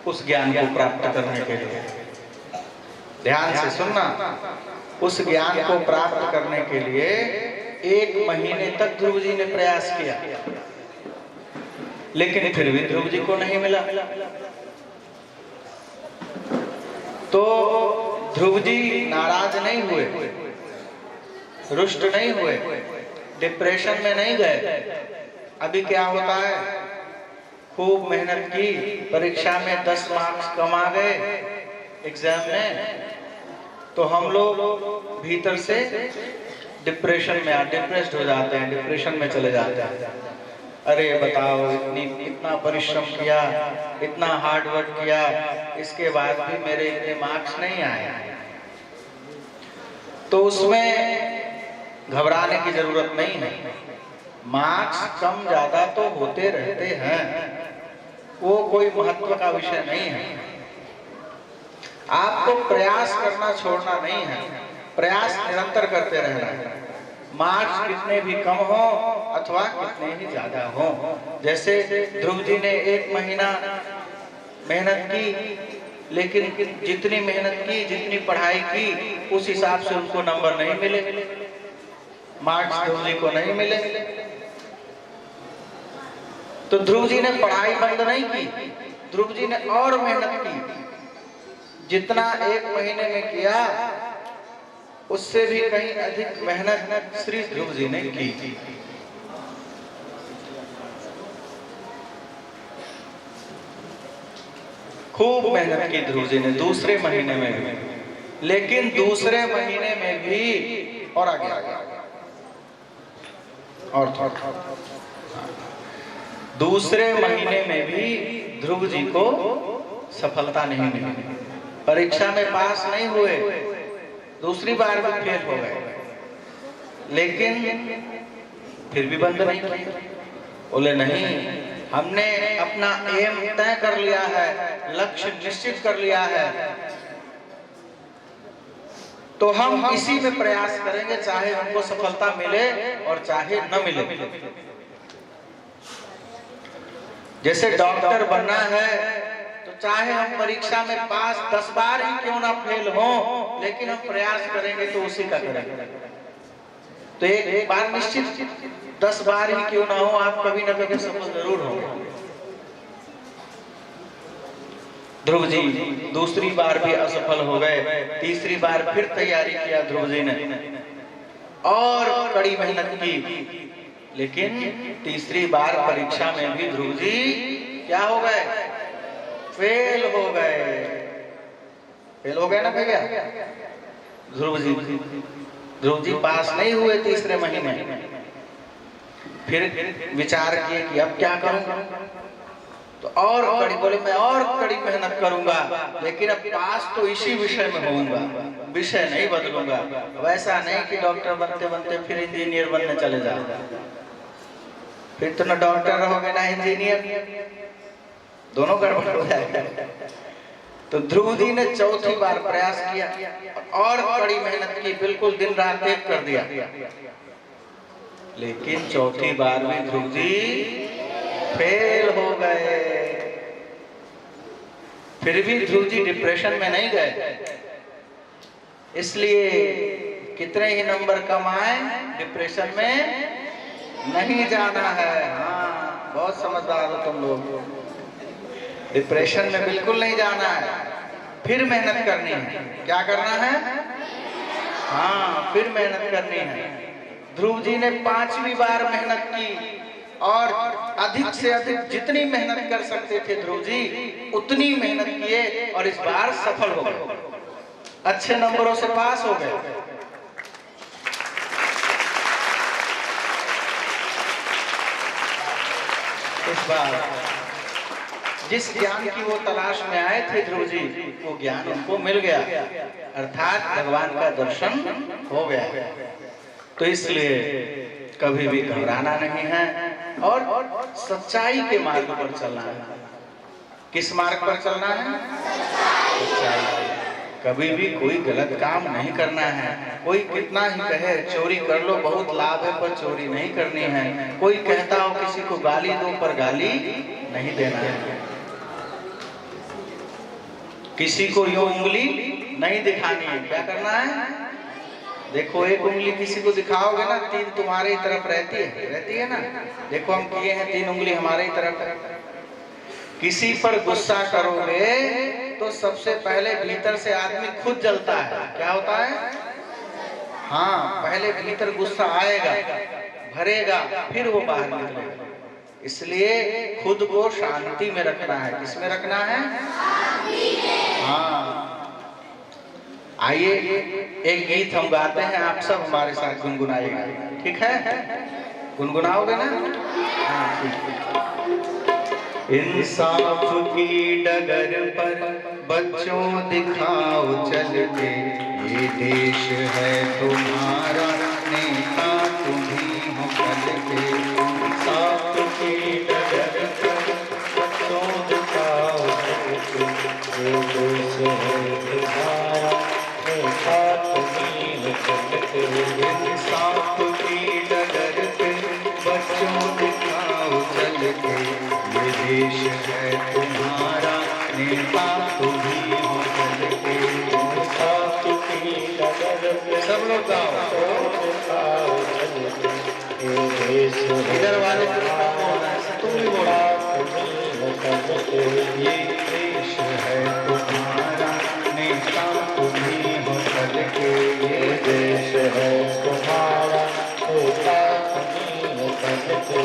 उस ज्ञान को प्राप्त करने के लिए। ध्यान से सुनना, उस ज्ञान को प्राप्त करने के लिए 1 महीने तक ध्रुव जी ने प्रयास किया, लेकिन फिर भी ध्रुव जी को नहीं मिला। तो ध्रुव जी नाराज नहीं हुए, रुष्ट नहीं हुए, डिप्रेशन में नहीं गए। अभी क्या होता है, खूब मेहनत की, परीक्षा में 10 मार्क्स कम आ गए एग्जाम में, तो हम लोग भीतर से डिप्रेशन में डिप्रेस्ड हो जाते हैं, डिप्रेशन में चले जाते हैं। अरे बताओ, इतना परिश्रम किया, इतना हार्ड वर्क किया, इसके बाद भी मेरे इतने मार्क्स नहीं आए। तो उसमें घबराने की जरूरत नहीं है। मार्क्स कम ज्यादा तो होते रहते हैं, वो कोई महत्व का विषय नहीं है। आपको प्रयास करना छोड़ना नहीं है, प्रयास निरंतर करते रहना है। मार्क्स कितने भी कम हो अथवा कितने ही ज्यादा हो। जैसे ध्रुव जी ने 1 महीना मेहनत की, लेकिन जितनी मेहनत की, जितनी पढ़ाई की, उस हिसाब से उनको नंबर नहीं मिले, मार्क्स ध्रुव जी को नहीं मिले। तो ध्रुव जी ने पढ़ाई बंद नहीं की, ध्रुव जी ने और मेहनत की। जितना 1 महीने में किया, उससे भी कहीं अधिक मेहनत श्री ध्रुव जी ने की। खूब मेहनत की ध्रुव जी ने दूसरे महीने में भी, लेकिन दूसरे महीने में भी और आगे और दूसरे महीने में भी ध्रुव जी को सफलता नहीं मिली, परीक्षा में पास नहीं हुए, दूसरी बार भी फेल हो गए, लेकिन फिर भी बंद नहीं किया। बोले नहीं, हमने अपना एम तय कर लिया है, लक्ष्य निश्चित कर लिया है, तो हम इसी में प्रयास करेंगे, चाहे हमको सफलता मिले और चाहे न मिले। जैसे डॉक्टर बनना है तो चाहे हम परीक्षा में पास 10 बार ही क्यों ना फेल हो, लेकिन हम प्रयास करेंगे तो उसी का करेंगे। तो एक बार निश्चित 10 बार ही क्यों ना हो, आप कभी ना कभी सफल जरूर होंगे। ध्रुव जी दूसरी बार भी असफल हो गए, तीसरी बार फिर तैयारी किया ध्रुव जी ने और कड़ी मेहनत की, लेकिन तीसरी बार परीक्षा में भी ध्रुव जी क्या हो गए? फेल हो गए। फेल हो गए ना भैया? ध्रुव जी पास नहीं हुए तीसरे महीने। फिर विचार किए कि अब क्या करूं, तो और कड़ी बोले मैं और कड़ी मेहनत करूंगा, लेकिन अब पास तो इसी विषय में होऊंगा, विषय नहीं बदलूंगा। वैसा नहीं कि डॉक्टर बनते बनते फिर इंजीनियर बनने चले जाओ, फिर तो ना डॉक्टर रहोगे ना इंजीनियर, दोनों गड़बड़ हो जाएगा। तो ध्रुव जी ने चौथी बार प्रयास किया और कड़ी मेहनत की, बिल्कुल दिन रात एक कर दिया, लेकिन चौथी बार में ध्रुव जी फेल हो गए। फिर भी ध्रुव जी डिप्रेशन में नहीं गए, इसलिए कितने ही नंबर कम आए, डिप्रेशन में नहीं जाना है। हाँ, बहुत समझदार हो तुम लोग। डिप्रेशन में बिल्कुल नहीं जाना है, फिर मेहनत करनी है। क्या करना है? हाँ, फिर मेहनत करनी है। ध्रुव जी ने 5वीं बार मेहनत की और अधिक से अधिक जितनी मेहनत कर सकते थे ध्रुव जी उतनी मेहनत किए और इस बार सफल हो गए, अच्छे नंबरों से पास हो गए। इस बार जिस ज्ञान की वो तलाश में आए थे ध्रुव जी, वो ज्ञान उनको मिल गया, अर्थात भगवान का दर्शन हो गया। तो इसलिए कभी भी घबराना नहीं है और सच्चाई के मार्ग पर चलना है। किस मार्ग पर चलना है? सच्चाई। कभी भी कोई गलत काम नहीं करना है। कोई कितना ही कहे चोरी कर लो बहुत लाभ है, पर चोरी नहीं करनी है। कोई कहता हो किसी को गाली दो, पर गाली नहीं देना है। किसी को यूं उंगली नहीं दिखानी है। क्या करना है? देखो एक उंगली किसी को दिखाओगे ना, 3 तुम्हारे ही तरफ रहती है ना। देखो हम किए हैं, 3 उंगली हमारे ही तरफ है। किसी पर गुस्सा करोगे तो सबसे पहले भीतर से आदमी खुद जलता है। क्या होता है? हाँ, पहले भीतर गुस्सा आएगा, भरेगा, फिर वो बाहर निकलेगा। इसलिए खुद को शांति में रखना है। किसमें रखना है? हाँ, आइए एक गीत हम गाते हैं, आप सब हमारे साथ गुनगुनाइएगा, ठीक है? गुनगुनाओगे ना? हाँ, ठीक है। इंसाफ की डगर पर बच्चों दिखाओ चल के, ये देश है तुम्हारा, नेता तुम्ही हो कल के। इंसाफ की डगर पर बच्चों दिखाओ चल के, ये देश है तुम्हारा, नेता तुम्ही हो कल के। इंसाफ की डगर पे बच्चों दिखाओ चल के, ये देश है तुम्हारा, नेता तुम्ही हो कल के। इंसाफ की डगर पे सब लोग गाओ, ये देश इधर वाले तुम भी बोलो, ये देश है तुम्हारा, नेता तुम्ही हो कल के। ये देश है तुम्हारा, नेता तुम्ही हो कल के।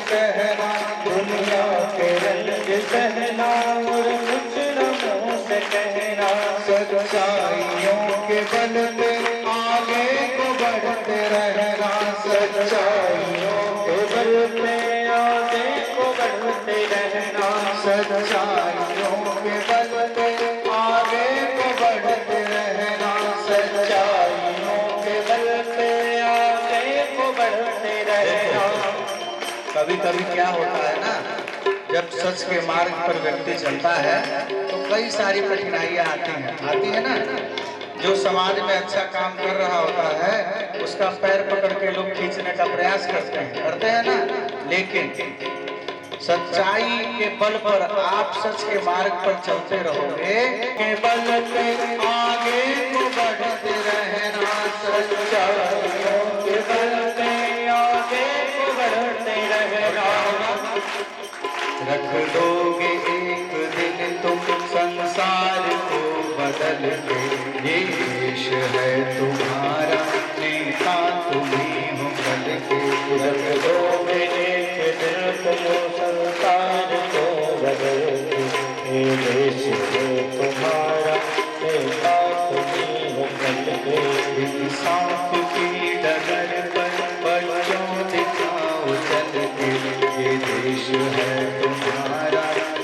कहना, दुनिया के रंग सहना और कुछ न मुँह से कहना। सच्चाइयों के बल पे आगे को बढ़ते रहना, सच्चाइयों के बल पे आगे को बढ़ते रहना। सच्चाइयों के बल पे आगे को बढ़ते रहना, सच्चाइयों के बल पे आगे को बढ़ते रहना। कभी कभी क्या होता है ना, जब सच के मार्ग पर व्यक्ति चलता है तो कई सारी कठिनाइयां आती है ना। जो समाज में अच्छा काम कर रहा होता है उसका पैर पकड़ के लोग खींचने का प्रयास करते हैं ना, लेकिन सच्चाई के बल पर आप सच के मार्ग पर चलते रहोगे, के बल पे आगे को बढ़ते रहना। सच्चाइयों के बल पे आगे को बढ़ते रहना। रख दोगे एक दिन तुम संसार को बदल के, ये देश है तुम्हारा, नेता तुम्ही हो कल के। रख दोगे एक दिन तुम संसार को बदल के, ये देश है तुम्हारा, नेता तुम्ही हो कल के। इंसाफ की डगर पर बच्चों दिखाओ चल के, ये देश है तुम्हारा,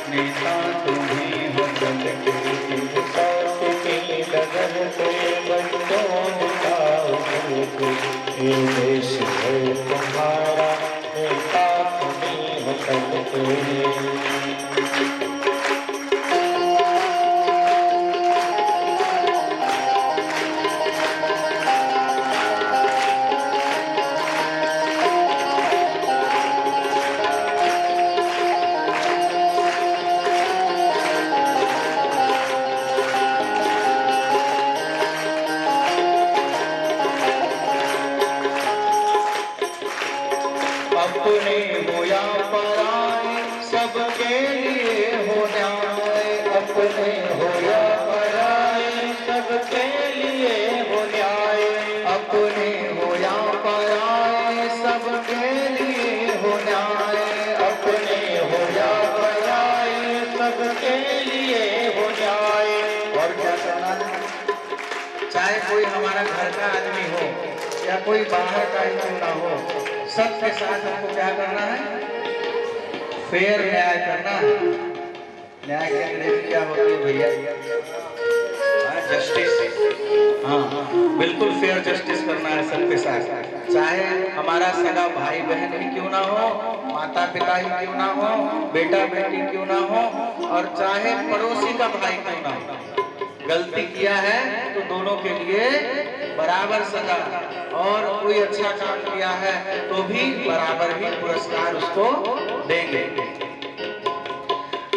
नेता तुम्ही हो कल के। इंसाफ की डगर पे बच्चों दिखाओ चल के, ये देश है तुम्हारा, नेता तुम्ही हो कल के। अपने हो या पराए सबके लिए हो न्याय, अपने हो या पराए सबके लिए हो न्याय। अपने हो या पराए सबके लिए हो न्याय। अपने हो या पराए सबके लिए हो न्याय। और क्या करना है, चाहे कोई हमारा घर का आदमी हो या कोई बाहर का ही क्यों ना हो, सबके साथ हमको क्या करना है, फेयर न्याय करना है। न्याय के अंग्रेजी क्या होती है भैया? जस्टिस। हाँ, बिल्कुल फेयर जस्टिस करना है सबके साथ, चाहे हमारा सगा भाई बहन ही क्यों ना हो, माता पिता ही क्यों ना हो, बेटा बेटी क्यों ना हो, और चाहे पड़ोसी का भाई क्यों ना हो। गलती किया है तो दोनों के लिए बराबर सजा, और कोई अच्छा काम किया है तो भी बराबर ही पुरस्कार उसको देंगे।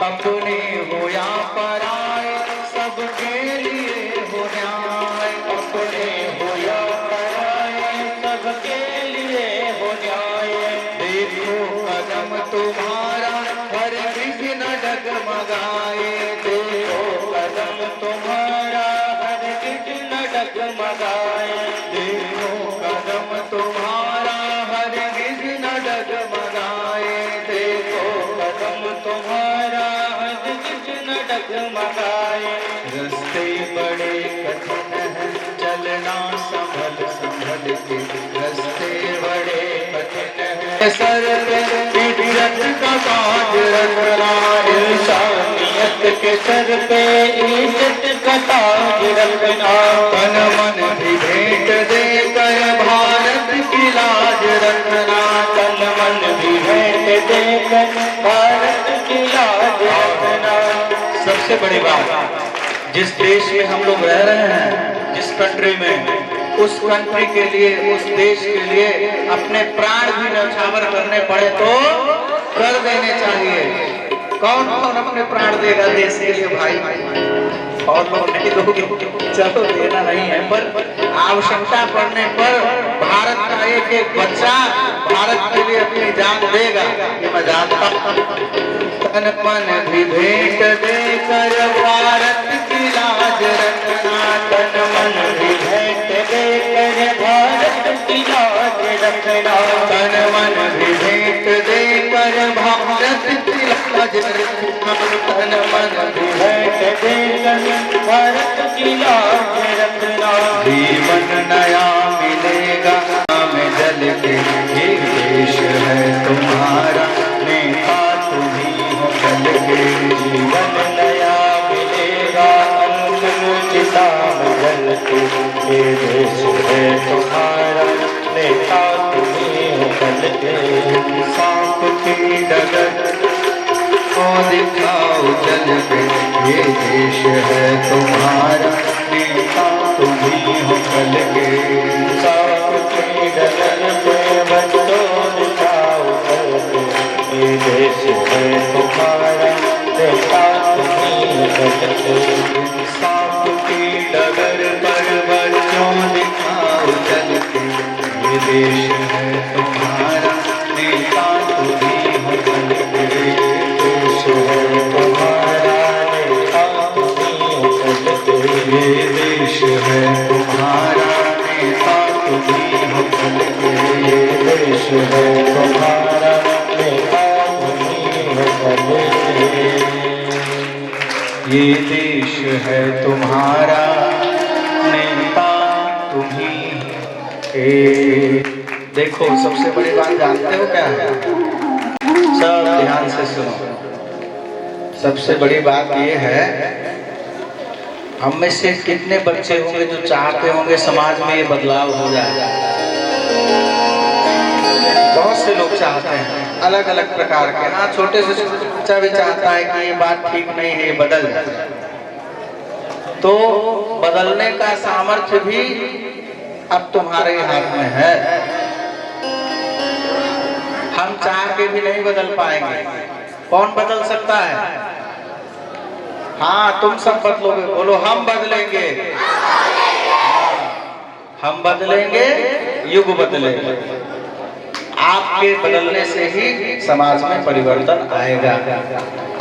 अपने हो या पराए सबके लिए हो न्याय। अपने हो या पराए सबके लिए हो न्याय। देखो कदम तुम्हारा हरगिज़ न डगमगाए। देखो कदम तुम्हारा हरगिज़ न डगमगाए। देखो कदम तुम्हारा हरगिज़ न डगमगाए। देखो कदम तुम्हारा हरगिज़ न डगमगाए। रस्ते बड़े कठिन हैं चलना संभल संभल के, रस्ते बड़े कठिन हैं सर पे इज्जत का ताज रखना। इंसानियत के सर पे इज्जत का ताज रखना। तन मन भी भेंट देकर भारत की लाज रखना। तन मन भी भेंट देकर भारत की लाज रखना। सबसे बड़ी बात, जिस देश में हम लोग रह रहे हैं, जिस कंट्री में, उस कंट्री के लिए, उस देश के लिए अपने प्राण भी न्यौछावर करने पड़े तो कर देने चाहिए। कौन कौन अपने प्राण देगा देश के लिए भाई? और लोग नहीं दोगे, चलो देना नहीं है, पर आवश्यकता पड़ने पर भारत का एक एक बच्चा भारत के लिए अपनी जान देगा, ये मैं जानता हूं। तन मन भी भेंट देकर भारत की लाज रखना। तन मन भी भेंट देकर भारत की लाज रखना। तन मन भी भेंट देकर समझ तन मन बैठ देकर भारत की लाज रखना। जीवन नया मिलेगा में जल के, ये देश है तुम्हारा, नेता तुम्ही हो कल के। जीवन नया मिलेगा अंतिम चिता में जल के, ये देश है तुम्हारा, नेता तुम्ही हो कल के। सांप की डगर को दिखाओ चल के, ये देश है तुम्हारा, नेता तुम्ही हो कल के। सांप की डगर पे बच्चों दिखाओ चल के, ये देश है तुम्हारा, नेता तुम्ही हो कल के। सांप की डगर पर बच्चों दिखाओ चल के, ये देश है तुम्हारा, नेता तुम्ही हो कल के। देश है तुम्हारा, नेता तुम्ही हो कल के। ये देश है तुम्हारा, नेता तुम्ही हो कल के। ये देश है तुम्हारा, नेता तुम्ही हो कल के। ये देश है तुम्हारा, नेता तुम्ही के। देखो सबसे बड़ी बात जानते हो क्या है? सब ध्यान से सुनो। सबसे बड़ी बात ये है, हम में से कितने बच्चे होंगे जो चाहते होंगे समाज में ये बदलाव हो जाए? बहुत से लोग चाहते हैं, अलग अलग प्रकार के। हाँ, छोटे से बच्चा भी चाहता है कि ये बात ठीक नहीं है, ये बदल जाए। तो बदलने का सामर्थ्य भी अब तुम्हारे हाथ में है। हम चाह के भी नहीं बदल पाएंगे। कौन बदल सकता है? हाँ, तुम सब बदलोगे। बोलो हम बदलेंगे। हम बदलेंगे, युग बदलेंगे। आपके बदलने से ही समाज में परिवर्तन आएगा।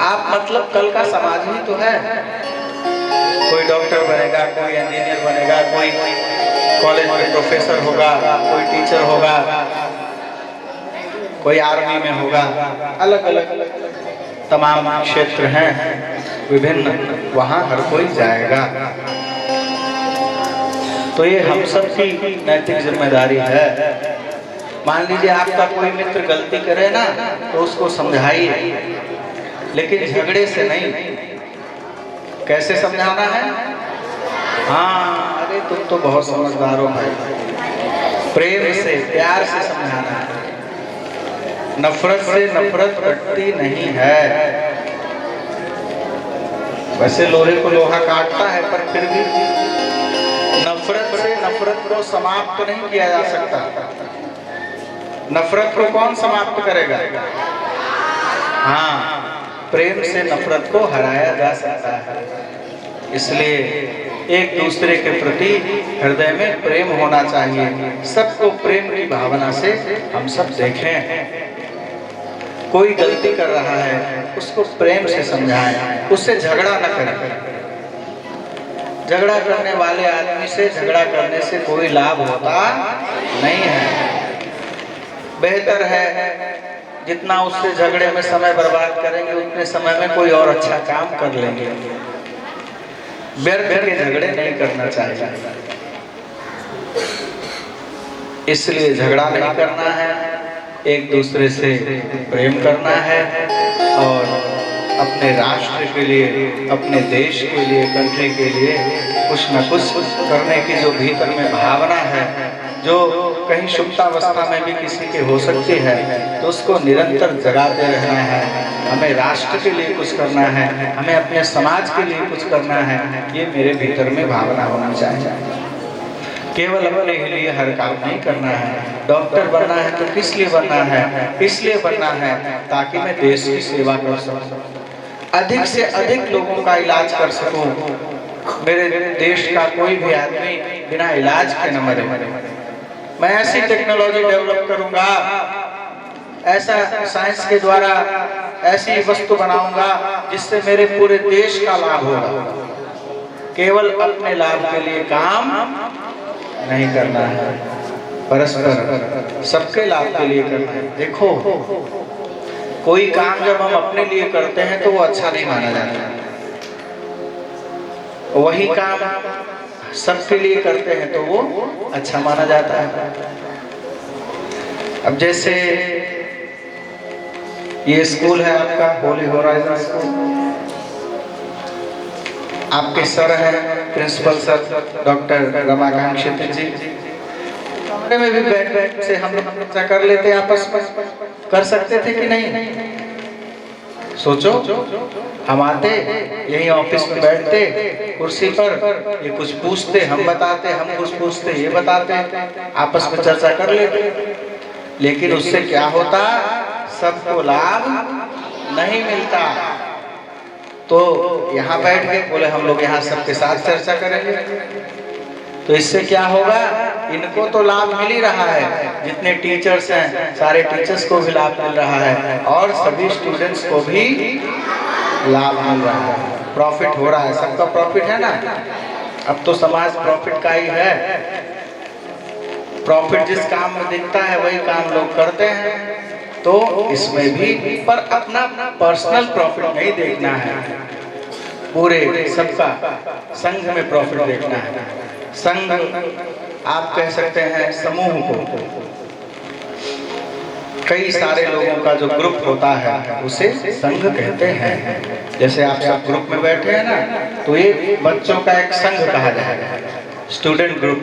आप मतलब कल का समाज ही तो है। कोई डॉक्टर बनेगा, कोई इंजीनियर बनेगा, कोई कॉलेज में प्रोफेसर होगा, कोई टीचर होगा, कोई आर्मी में होगा। अलग अलग तमाम क्षेत्र हैं विभिन्न, वहाँ हर कोई जाएगा। तो ये हम सब की नैतिक जिम्मेदारी है। मान लीजिए आपका कोई मित्र गलती करे ना, तो उसको समझाइए, लेकिन झगड़े से नहीं। कैसे समझाना है? हाँ, अरे तुम तो बहुत समझदार हो भाई। प्रेम से, प्यार से समझाना है। नफरत से नफरत कटती नहीं है। वैसे लोहे को लोहा काटता है, पर फिर भी नफरत से नफरत को समाप्त नहीं किया जा सकता। नफरत को कौन समाप्त करेगा? हाँ, प्रेम से नफरत को हराया जा सकता है। इसलिए एक दूसरे के प्रति हृदय में प्रेम होना चाहिए। सबको प्रेम की भावना से हम सब देखें। कोई गलती कर रहा है, उसको प्रेम से समझाएं, उससे झगड़ा न करें। झगड़ा करने वाले आदमी से झगड़ा करने से कोई लाभ होता नहीं है। बेहतर है जितना उससे झगड़े में समय बर्बाद करेंगे, उतने समय में कोई और अच्छा काम कर लेंगे। व्यर्थ के झगड़े नहीं करना चाहिए। इसलिए झगड़ा नहीं करना है, एक दूसरे से प्रेम करना है और अपने राष्ट्र के लिए, अपने देश के लिए, कंट्री के लिए कुछ न कुछ करने की जो भीतर में भावना है, जो कहीं सुप्तावस्था में भी किसी के हो सकती है, तो उसको निरंतर जगाते रहना है। हमें राष्ट्र के लिए कुछ करना है, हमें अपने समाज के लिए कुछ करना है, ये मेरे भीतर में भावना होना चाहिए। केवल अपने लिए हर काम नहीं करना है। डॉक्टर बनना है तो किस लिए बनना है? इसलिए बनना है ताकि मैं देश की सेवा कर सकूं, अधिक से अधिक लोगों का इलाज कर सकूं। मेरे देश का कोई भी आदमी बिना इलाज के न मरे। मैं ऐसी टेक्नोलॉजी डेवलप करूंगा, ऐसा साइंस के द्वारा ऐसी वस्तु बनाऊंगा जिससे मेरे पूरे देश का लाभ होगा। केवल अपने लाभ के लिए काम नहीं करना है, परस्पर सबके लाभ के लिए करना है। देखो, कोई काम जब हम अपने लिए करते हैं तो वो अच्छा नहीं माना जाता, वही काम सबके लिए करते हैं तो वो अच्छा माना जाता है। अब जैसे ये स्कूल है आपका होली होराइजन स्कूल, आपके सर हैं प्रिंसिपल सर डॉक्टर रमाकांत क्षेत्री जी, कमरे में भी बैठ से हम लोग चर्चा कर लेते आपस में, कर सकते थे कि नहीं? सोचो, हम आते यही ऑफिस में बैठते कुर्सी पर, ये कुछ पूछते हम बताते, हम कुछ पूछते ये बताते, आपस में चर्चा कर लेते। लेकिन उससे क्या होता, सबको लाभ नहीं मिलता। तो यहाँ बैठ गए, बोले हम लोग यहाँ सबके साथ चर्चा करेंगे, तो इससे क्या होगा, इनको तो लाभ मिल ही रहा है, जितने टीचर्स हैं सारे टीचर्स को भी लाभ मिल रहा है और सभी स्टूडेंट्स को भी लाभ मिल रहा है, प्रॉफिट हो रहा है, सबका प्रॉफिट है ना। अब तो समाज प्रॉफिट का ही है, प्रॉफिट जिस काम में दिखता है वही काम लोग करते हैं, तो इसमें भी पर अपना पर्सनल प्रॉफिट नहीं देखना है, पूरे सबका संघ में प्रॉफिट देखना है। संघ आप कह सकते हैं समूह को, कई सारे लोगों का जो ग्रुप होता है उसे संघ कहते हैं। जैसे आप सब ग्रुप में बैठे हैं ना, तो ये बच्चों का एक संघ कहा जाएगा, स्टूडेंट ग्रुप।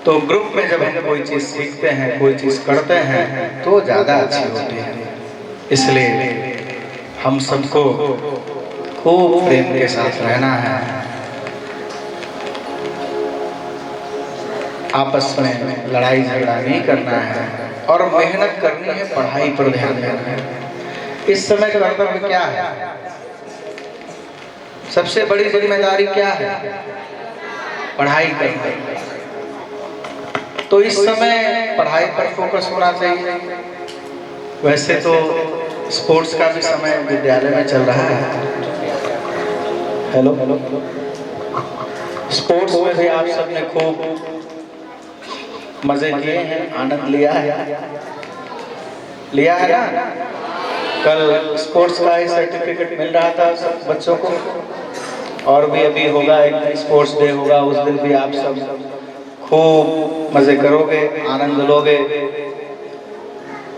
तो ग्रुप में जब हम कोई चीज सीखते हैं, कोई चीज करते हैं तो ज्यादा अच्छी होती है। इसलिए हम सबको खूब प्रेम के साथ रहना है, आपस में लड़ाई झगड़ा नहीं करना है और मेहनत करनी है, पढ़ाई पर ध्यान देना है। इस समय का कर्तव्य क्या है, सबसे बड़ी जिम्मेदारी क्या है, पढ़ाई करना। तो इस समय पढ़ाई पर फोकस होना चाहिए। वैसे तो स्पोर्ट्स का भी समय विद्यालय में चल रहा है। हेलो, स्पोर्ट्स में भी आप सबने खूब मजे किए हैं, आनंद लिया है, लिया है ना। कल स्पोर्ट्स का ही सर्टिफिकेट मिल रहा था सब बच्चों को, और भी अभी होगा, एक स्पोर्ट्स डे होगा, उस दिन भी आप सब खूब मजे करोगे, आनंद लोगे।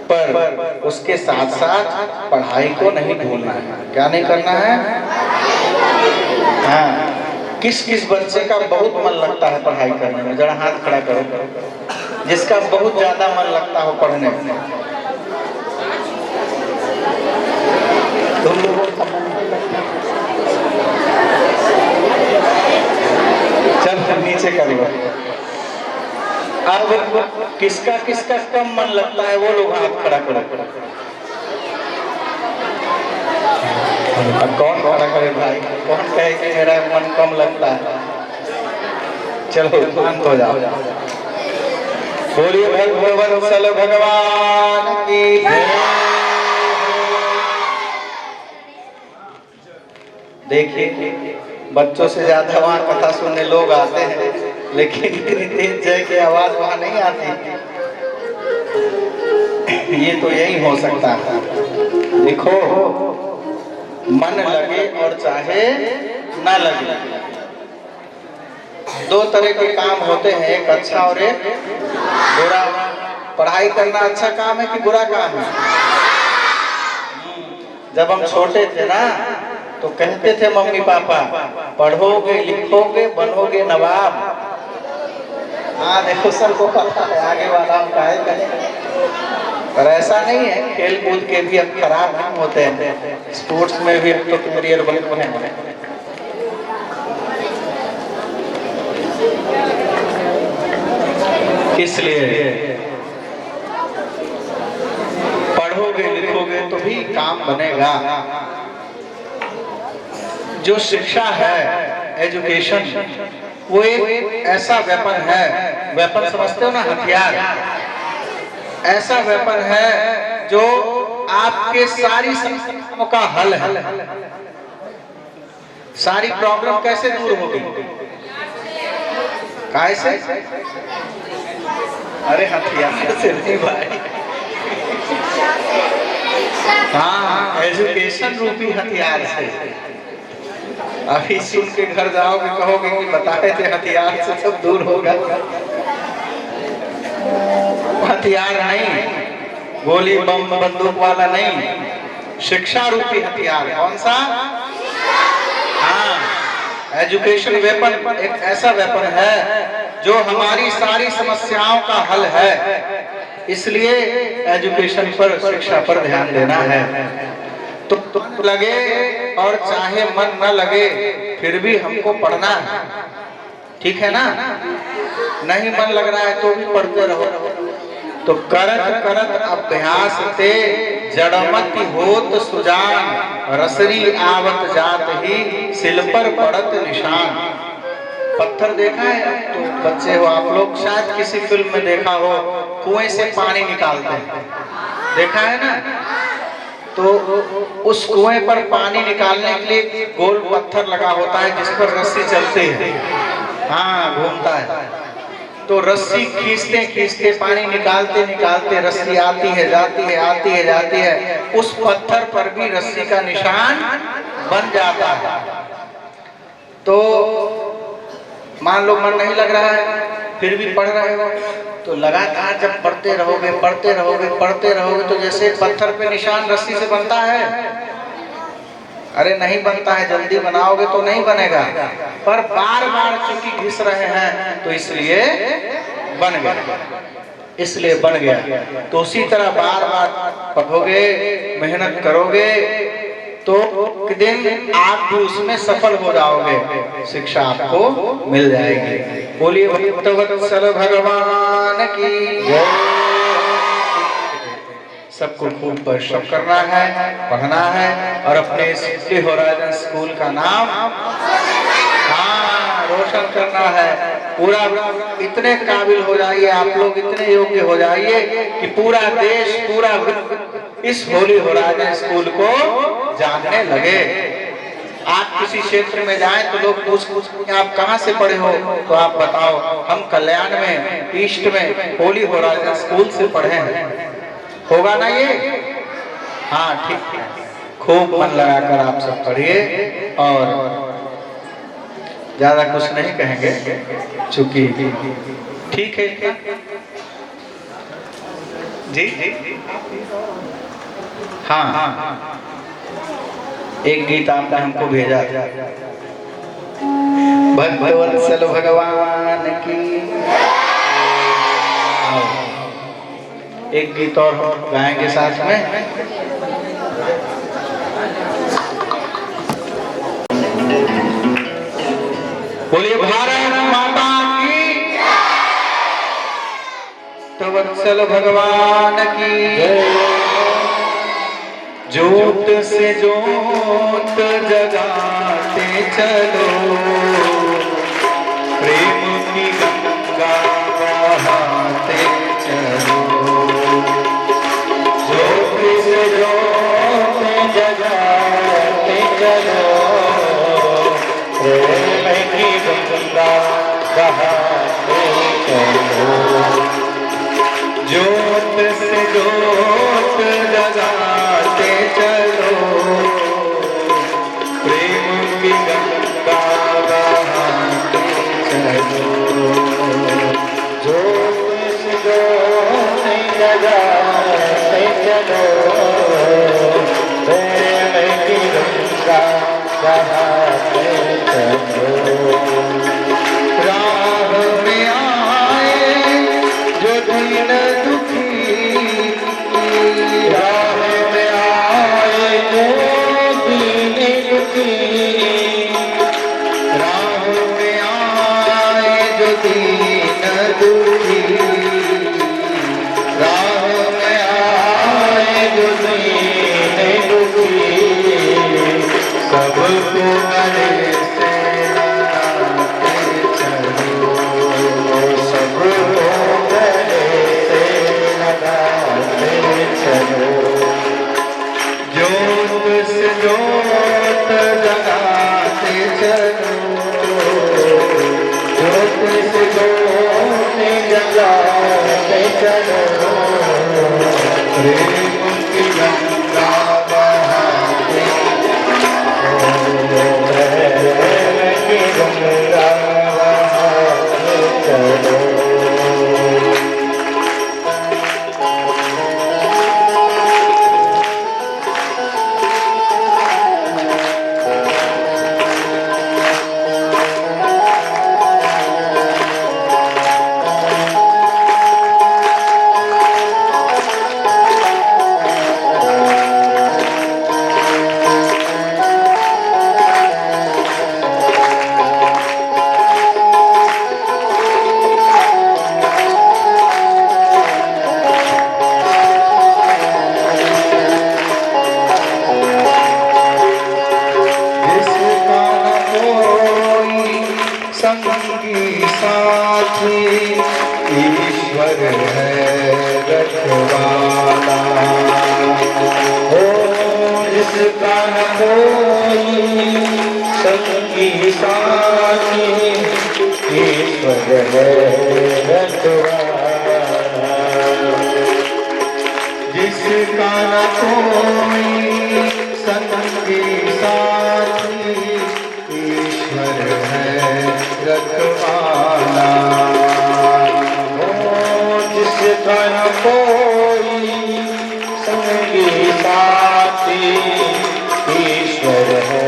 पर उसके साथ साथ पढ़ाई को नहीं भूलना है। क्या नहीं करना है? हाँ, किस किस बच्चे का बहुत मन लगता है पढ़ाई करने में, जरा हाथ खड़ा करो। जिसका बहुत ज्यादा मन लगता हो पढ़ने में, तुम लोगों का मन नहीं लगता, चल नीचे कर लो। अब किसका किसका कम मन लगता है वो लोग हाथ खड़ा करो। अब कौन खड़ा करे भाई, कौन कहे कि मेरा मन कम लगता है? चलो शांत हो जाओ। बोलिए भगवत्सल भगवान की जय। देखिए, बच्चों से ज्यादा वहाँ कथा सुनने लोग आते हैं, लेकिन इतनी तेज जय की आवाज वहाँ नहीं आती। ये तो यही हो सकता है। देखो, मन लगे और चाहे ना लगे, दो तरह के काम होते हैं, एक अच्छा और एक बुरा। पढ़ाई करना अच्छा काम है कि बुरा काम है? जब हम छोटे थे ना, तो कहते थे मम्मी पापा, पढ़ोगे लिखोगे बनोगे नवाब। हाँ देखो, सबको पता है आगे वाला हम काहे कहेंगे, पर ऐसा नहीं है। खेल कूद के भी अब खराब नहीं होते हैं, स्पोर्ट्स में भी अब तो करियर बने हैं। इसलिए पढ़ोगे लिखोगे तो भी काम बनेगा। जो शिक्षा है, एजुकेशन, वो एक ऐसा वेपन है, वेपन समझते हो ना, हथियार, ऐसा वेपन है जो आपके सारी समस्याओं का हल है। सारी प्रॉब्लम कैसे दूर होगी? कैसे? अरे हथियार से नहीं भाई, हाँ, एजुकेशन रूपी हथियार से। अभी सुन के घर जाओगे कहोगे कि बताए थे हथियार से सब दूर होगा। हथियार नहीं, गोली बम बंदूक वाला नहीं, शिक्षा रूपी हथियार। कौन सा? हाँ, एजुकेशन वेपन एक ऐसा वेपन है जो हमारी सारी समस्याओं का हल है। इसलिए एजुकेशन पर, शिक्षा पर ध्यान देना है। तो लगे और चाहे मन न लगे फिर भी हमको पढ़ना है, ठीक है ना? नहीं मन लग रहा है तो भी पढ़ते रहो। तो करत करत अभ्यास ते जड़मति होत सुजान, रसरी आवत जात ही सिल पर पड़त निशान। पत्थर देखा है तो बच्चे हो आप लोग, शायद किसी फिल्म में देखा हो, कुएं से पानी निकालते हैं, देखा है ना? तो उस कुएं पर पानी निकालने के लिए गोल पत्थर लगा होता है जिस पर रस्सी चलती है, हाँ घूमता है। तो रस्सी खींचते खींचते पानी निकालते निकालते रस्सी आती है जाती है, आती है जाती है, उस पत्थर पर भी रस्सी का निशान बन जाता है। तो मान लो मन नहीं लग रहा है फिर भी पढ़ रहे हो, तो लगातार जब पढ़ते रहोगे पढ़ते रहोगे पढ़ते रहोगे तो जैसे पत्थर पे निशान रस्सी से बनता है, अरे नहीं बनता है, जल्दी बनाओगे तो नहीं बनेगा, पर बार बार चूंकि घिस रहे हैं तो इसलिए बन गया, इसलिए बन गया। तो उसी तरह बार बार पढ़ोगे, मेहनत करोगे तो एक दिन आप भी उसमें सफल हो जाओगे, शिक्षा आपको मिल जाएगी। बोलिए भक्तवत्सल भगवान की जय। सबको खूब परिश्रम करना है, पढ़ना है और अपने सिटी होराइजन स्कूल का नाम हाँ रोशन करना है। पूरा इतने काबिल हो जाइए आप लोग, इतने योग्य हो जाइए कि पूरा देश पूरा इस होली होराइजन स्कूल को जानने लगे। आप किसी क्षेत्र में जाएं तो लोग पूछ आप कहाँ से पढ़े हो, तो आप बताओ हम कल्याण में ईस्ट में होली होराइजन स्कूल से पढ़े हैं, होगा ना ये? हाँ ठीक है, खूब मन लगाकर आप सब पढ़िए और ज्यादा कुछ नहीं कहेंगे चूंकि ठीक है जी। हाँ एक गीत आपने हमको भेजा, भक्तवत्सल भगवान की। एक गीत और हम गाएंगे साथ में। बोलिए भारत माता की, भक्तवत्सल भगवान की। ज्योत से ज्योत जगाते चलो, प्रेम की गंगा बहाते चलो। ज्योत से ज्योत जगाते चलो, प्रेम की गंगा बहाते चलो। ज्योत से ज्योत जगाते चलो, प्रेम की गंगा बहाते चलो। ज्योत से ज्योत जगाते चलो, प्रेम की गंगा बहाते चलो। राह में आए जो दीन दुखी, राह में आए जो दीन दुखी, राह में आए जो दीन दुखी, राह में आए जो दीन दुखी, सबको गले से लगाते चलो, सबको गले से लगाते चलो। ज्योत से ज्योत जगाते चलो, ज्योत से ज्योत जगाते चलो, प्रेम की गंगा जिसका न कोई संगी साथी ईश्वर है रखवाला। जिसका न कोई संगी साथी ईश्वर है रखवाला। जिसका न कोई संगी साथी ईश्वर है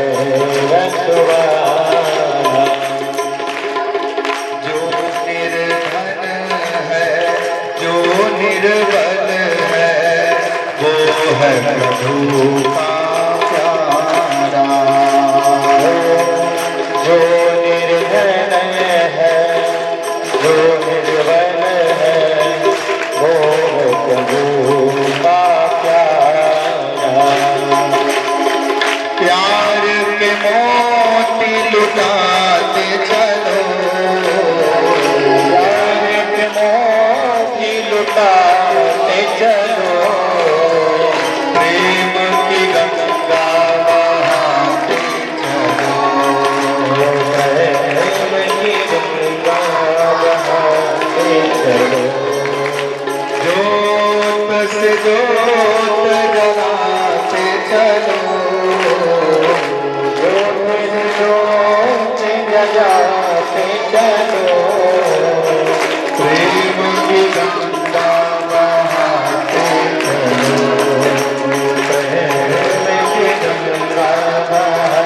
रखवाला। जो निर्धन है जो निर्बल है वो है प्रभु का प्यारा। जो निर्धन है जो निर्बल है वो प्रभु का प्यारा। प्यार के मोती लुटाते चलो प्यार के मोती लुटाते चलो। प्रेम की गंगा बहाते चलो। प्रेम की गंगा बहाते चलो। जोत से जोत जलाते चलो। जगाते चलो। प्रेम की गंगा बहाते चलो। प्रेम की गंगा बहाते चलो।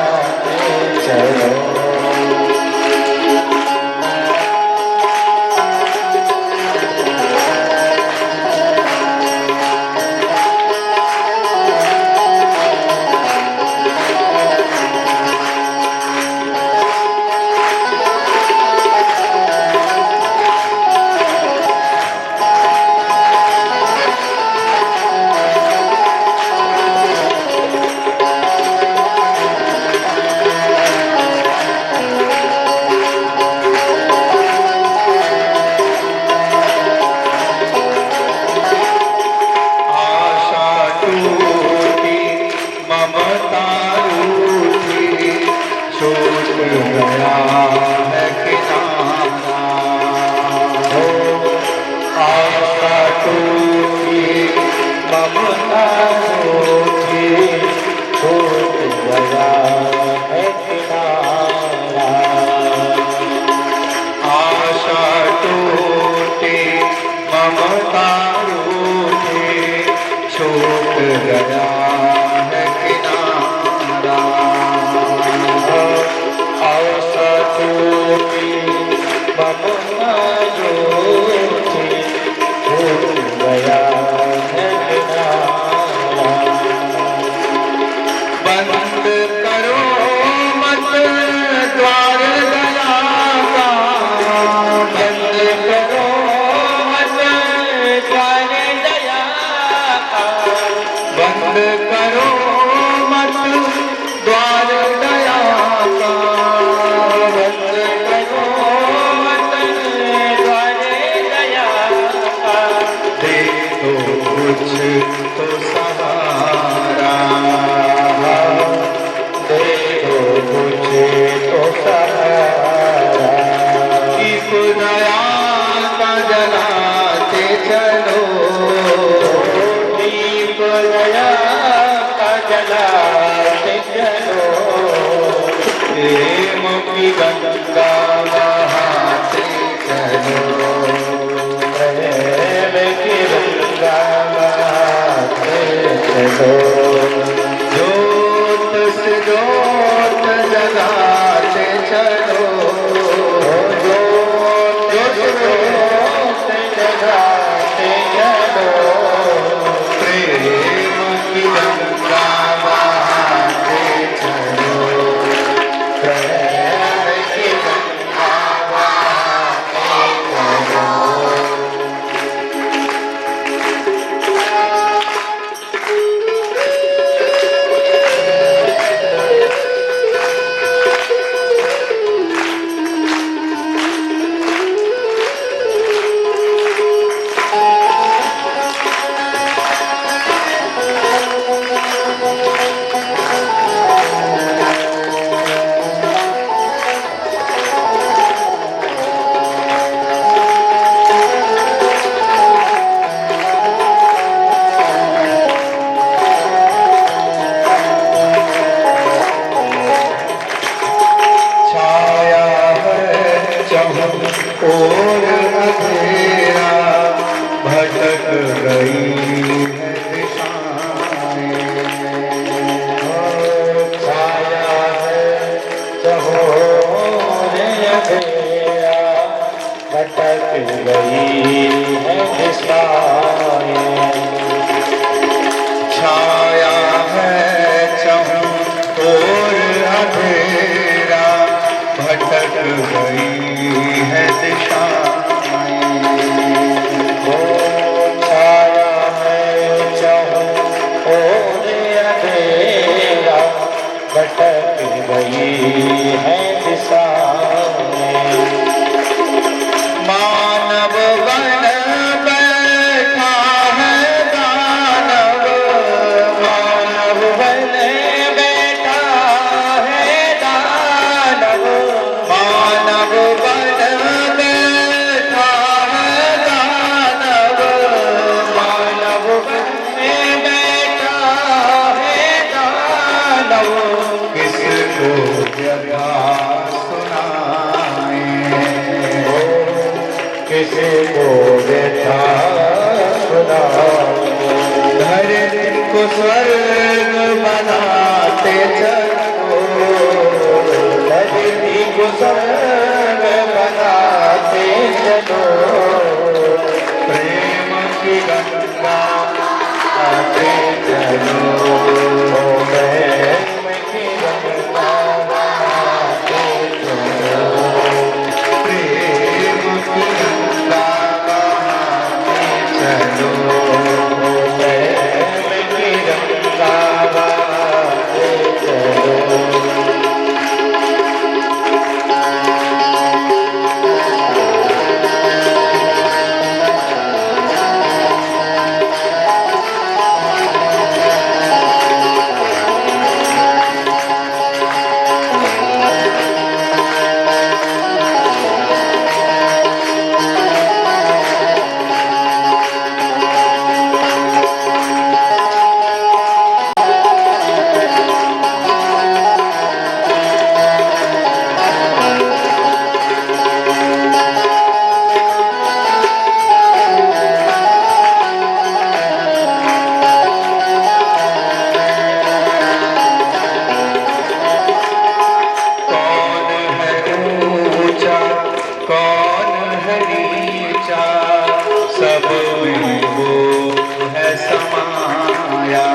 और अंधेरा भटक गई है दिशाएं। छाया है चहोर अंधेरा भटक गई है दिशाएं। छाया है चहुओर अंधेरा भटक गई है दिशाएं। वो छाया है चहोर अंधेरा भटक गई है दिशाएं। मानव बन बैठा है दानव, मानव बन बैठा है दानव। मानव बन बैठा है दानव, मानव बन बैठा है दानव। किसको व्यथा सुनाएं। किसी को व्यथा सुनाए। धरती को स्वर्ग बनाते चलो, धरती को स्वर्ग बनाते चलो। प्रेम की गंगा आते चलो। प्रेम की गंगा बहाते चलो। प्रेम की गंगा बहाते चलो। प्रेम की गंगा बहाते चलो। कौन है ऊंचा कौन है नीचा, सब में वो है समाया।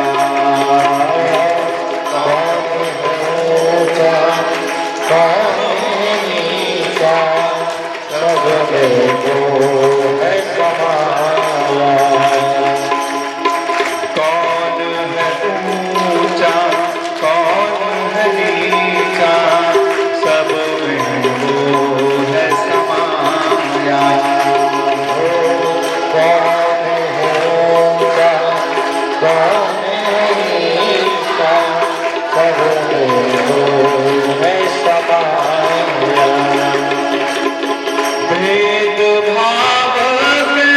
कौन ऊंचा कौन नीचा, सब में वो है समाया। कौन है ऊंचा कौन है नीचा, सब में वो है समाया। कौन ऊंचा कौन नीचा, सब में वो है समाया। भेद भाव के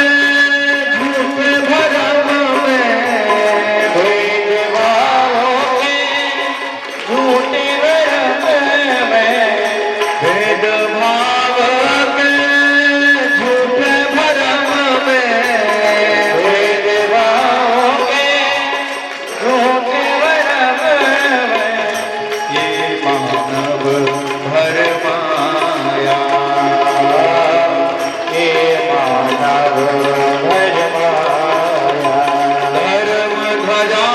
झूठ भरम में, भेदभावों के झूठे भरम में। भेद भाव के झूठ भरम में, भेदभावों के झूठे भरम में। ये मानव भर माया। ये मानव भर माया। धर्म ध्वजा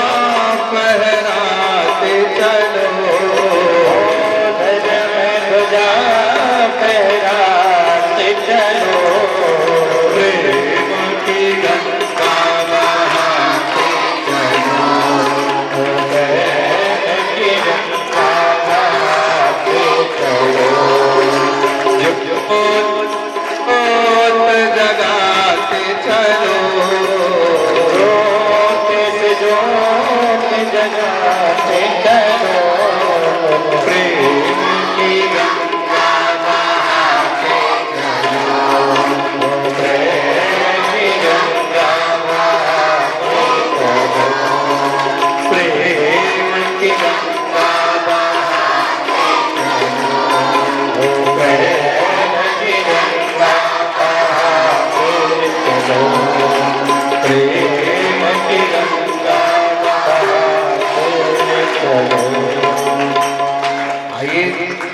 फहराते चलो, धर्म ध्वजा फहराते चलो। प्रेम की गंगा बहाते चलो। प्रेम की गंगा बहाते चलो। जोत जगाते चलो, जोत से जोत जगाते चलो। प्रेम की गंगा बहाते चलो। प्रेम की गंगा बहाते चलो। प्रेम की गंगा बहाते चलो। प्रेम की गंगा आइए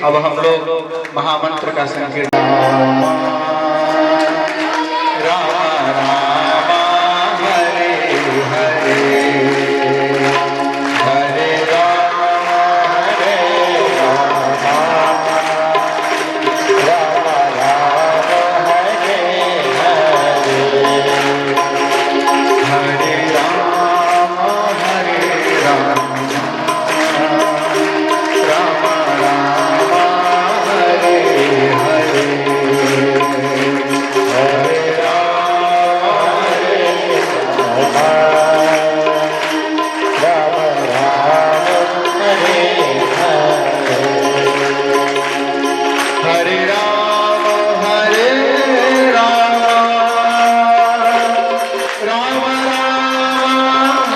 अब हम लोग महामंत्र का संकीर्तन। राम राम हरे हरे, हरे राम हरे राम, राम राम हरे हरे, हरे राम हरे राम, राम राम हरे हरे, हरे राम हरे हरे राम हरे राम, राम राम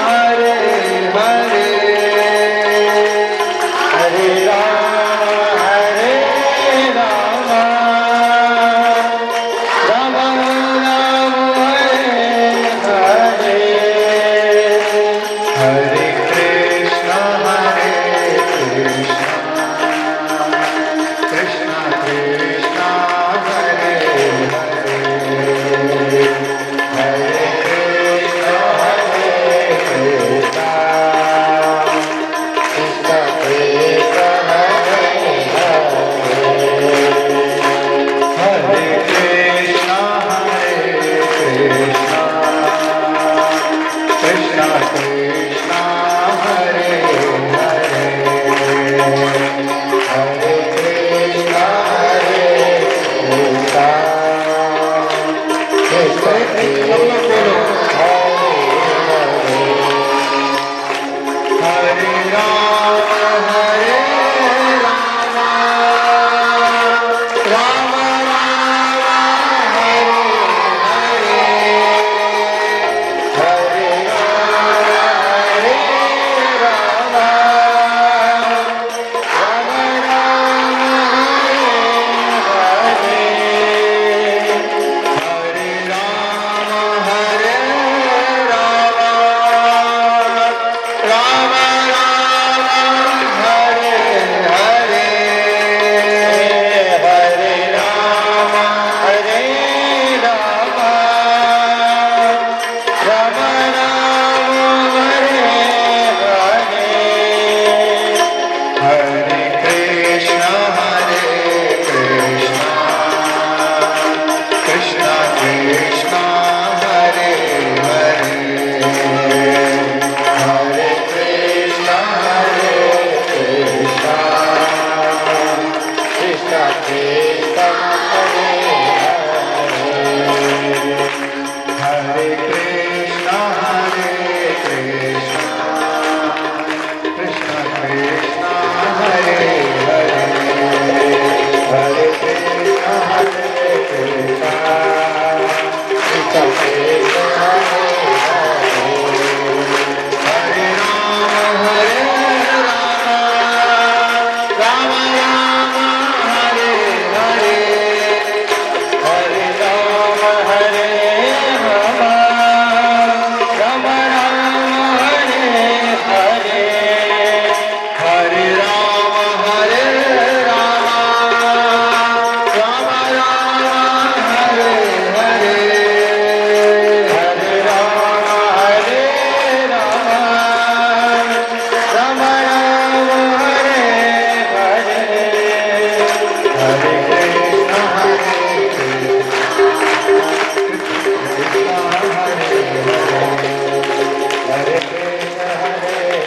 हरे हरे, हरे राम हरे राम, राम राम हरे हरे, हरे कृष्ण कृष्ण कृष्ण हरे हरे, हरे कृष्ण कृष्ण कृष्ण हरे कृष्ण, हरे कृष्ण कृष्ण कृष्ण हरे हरे, हरे कृष्ण कृष्ण हरे राम हरे राम, राम राम हरे हरे, हरे राम हरे राम, राम राम हरे हरे, हरे राम हरे राम, राम राम हरे हरे, हरे राम हरे राम, राम राम हरे हरे, हरे कृष्ण कृष्ण कृष्ण हरे हरे, हरे कृष्ण कृष्ण कृष्ण कृष्ण हरे हरे, हरे कृष्ण कृष्ण कृष्ण हरे हरे, हरे कृष्ण कृष्ण कृष्ण हरे हरे, हरे राम हरे राम, राम राम हरे हरे, हरे राम हरे राम, राम राम हरे हरे, हरे राम हरे राम, राम राम हरे हरे, हरे राम हरे राम, राम राम हरे हरे, हरे कृष्ण हरे कृष्ण, हरे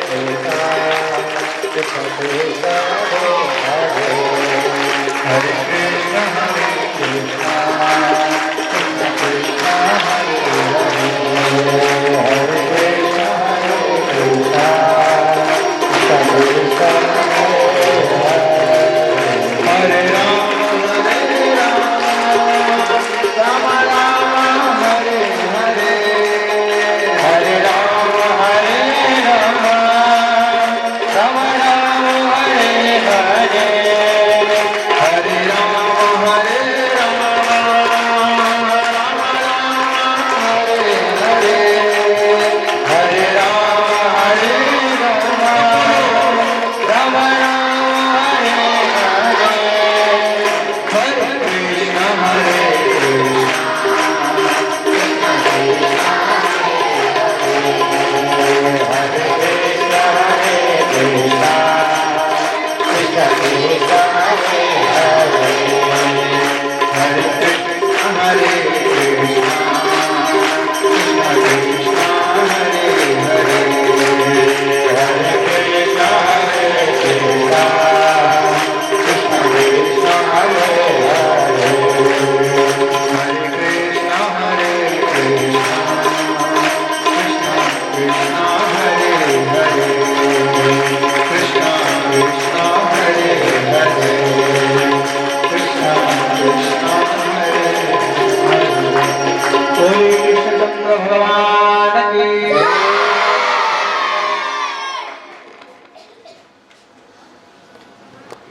कृष्ण कृष्ण कृष्ण